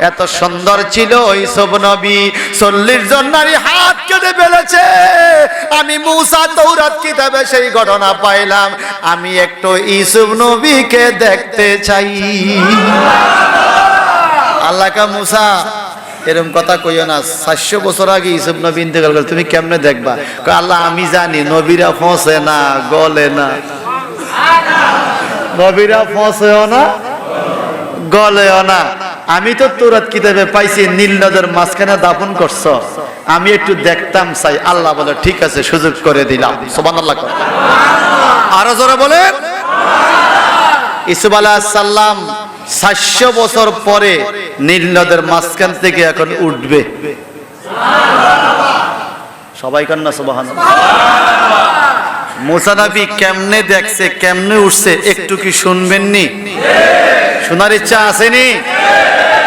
এত সুন্দর ছিল ইসুফ নবী, 40 জন নারী হাত কেটে ফেলেছে। আমি মূসা তাওরাত কিতাবে সেই ঘটনা পাইলাম, আমি একটু ইসুফ নবীকে দেখতে চাই। আল্লাহ কা মূসা এরকম কথা কইও না, 400 বছর আগে ইসুফ নবী ইন্তেকাল করে, তুমি কেমনে দেখবা? আল্লাহ আমি জানি নবীরা ফসে না, গলে না, নবীরা ফসেও না, গলেও না। আমি তো তাওরাত কিতাবে পাইছি নীল নদের মাঝখানে দাফন করছ, আমি একটু দেখতাম চাই। আল্লাহ বলে ঠিক আছে, সুযোগ করে দিলাম, সুবহানাল্লাহ। আরো জোরে বলেন। ইসুফ আলাইহিস সালাম 400 বছর পরে নীল নদের মাঝখান থেকে এখন উঠবে, সবাই কান্না সুবহানাল্লাহ। মূসা নবী কেমনে দেখছে, কেমনে উঠছে, একটু কি শুনবেন নি? শোনার ইচ্ছা আসেনি?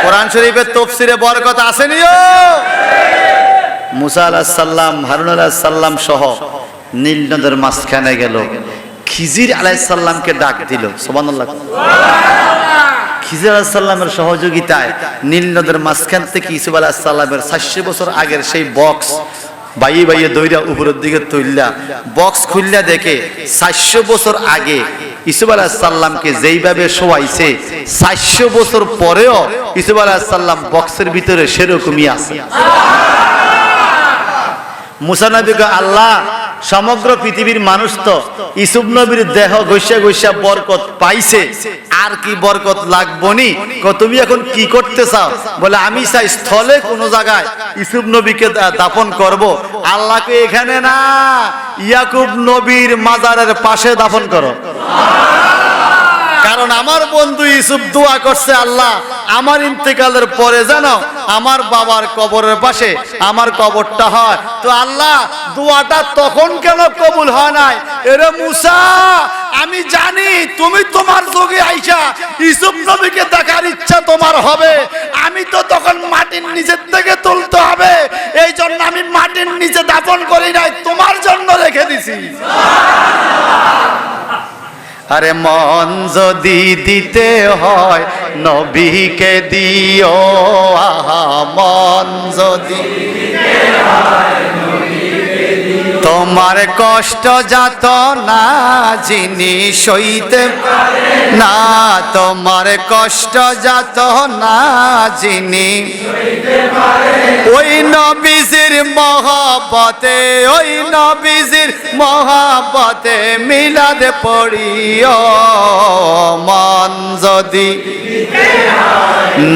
কোরআন শরীফের তাফসীরে বরকত আসেনি? মূসা আলাইহিস সালাম, হারুন আলাইহিস সালাম সহ নীল নদের মাঝখানে গেল, খিজির আলাইহিস সালামকে ডাক দিল, সুবহানাল্লাহ। খিজির আলাইহিস সালামের সহযোগিতায় নীল নদের মাঝখান থেকে ইসুফ আলাইহিস সালামের 400 বছর আগের সেই বক্স বাইয়ে বাইয়ে দইরা উপরের দিকে তুললা, বক্স খুললা দেখে 400 বছর আগে ইসুফ আলাইহিস সালামকে যেইভাবে শোয়াইছে, 400 বছর পরেও ইসুফ আলাইহিস সালাম বক্সের ভিতরে সেরকমই আছে। মূসা নবীকে আল্লাহ, সমগ্র পৃথিবীর মানুষ তো ইসুফ নবীর দেহ গৈসা গৈসা বরকত পাইছে, আর কি বরকত লাগবনি? তুমি এখন কি করতে চাও? বলে আমি চাই স্থলে কোন জায়গায় ইসুফ নবীকে দাফন করব। আল্লাহকে এখানে না, ইয়াকুব নবীর মাজারের পাশে দাফন করো। কারণ আমার বন্ধু ইসুফ দোয়া করছে, আল্লাহ আমার ইন্তেকালের পরে যেন আমার বাবার কবরের পাশে আমার কবরটা হয়। তো আল্লাহ দোয়াটা তখন কেন কবুল হয় নাই? এরে মূসা, আমি জানি তুমি তোমার যোগে আইসা ইসুফ নবীকে দেখার ইচ্ছা তোমার হবে, আমি তো তখন মাটির নিচের থেকে তুলতে হবে, এই জন্য আমি মাটির নিচে দাফন করি নাই, তোমার জন্য রেখে দিছি। আরে মন যদি দিতে হয় নবীকে দিও, আহা মন যদি তোমার কষ্ট যাত না যিনি সইতে না, তোমার কষ্ট যাত না যিনি ওই নবীজির মহব্বতে, ওই নবীজির মহব্বতে মিলাদ পড়িও মন যদি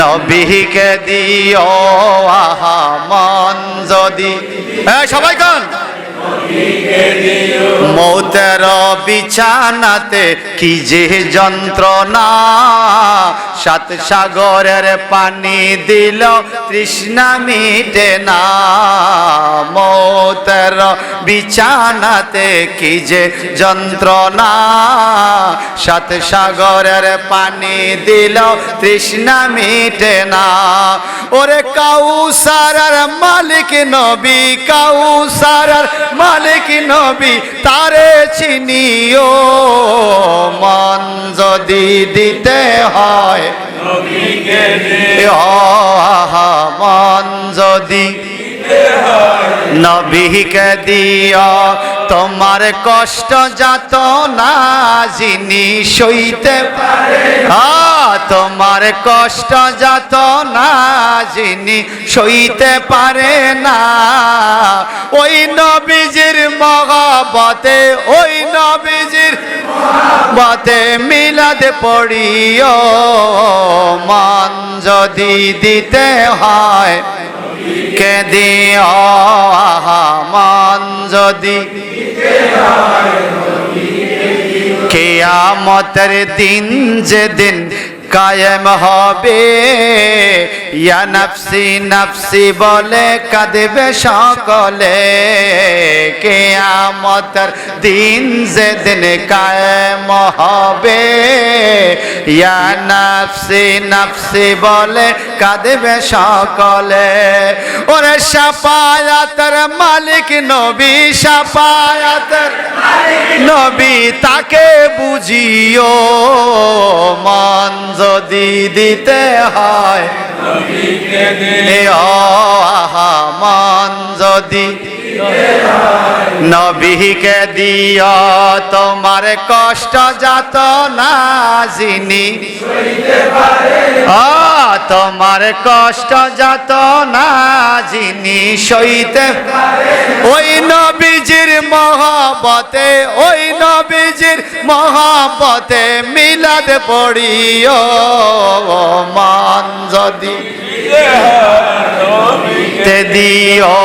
নবীকে দিও আহা মন যদি। সবাই গান। মৌতের বিছানাতে কি যে যন্ত্রণা, সাত সাগরের পানি দিল তৃষ্ণা মিটে না। মৌতের বিছানাতে কি যে যন্ত্রণা, সাত সাগরের পানি দিল তৃষ্ণা মিটে না। ওরে কাউসারের মালিক নবী, কাউসারের মালিক নবী তারে চিনিও মন যদি দিতে হয় নবীকে দিও আহা মন যদি নবীকে দিও। তোমার কষ্ট যাত না যিনি সইতে পারে, তোমার কষ্ট যাত না যিনি সইতে পারে না। ওই নবীজির মহব্বতে, ওই নবীজির মহব্বতে মিলাদ পড়িও মন যদি দিতে হয় কে দিও আহা মন যদি। কিয়ামতের দিন যেদিন কায়েম হবে, ইয়া নফসি নফসি বলে কাঁদবে সকলে। কিয়ামতের দিন যেদিন কায়েম হবে, ইয়া নফসি নফসি বলে কাঁদবে সকলে। ওরে শাফায়াতের মালিক নবী, শাফায়াতের নবী তাকে বুঝিও মন যদি দিতে হয় নবীকে দিও আহা মন যদি নবীকে দিও। তোমার কষ্ট যাত না যিনি তোমার কষ্ট যাত না যিনি সইতে, ওই নবীজির মহব্বতে, ওই নবীজির মহব্বতে মিলাদ পড়িও মন যদি তে দিও।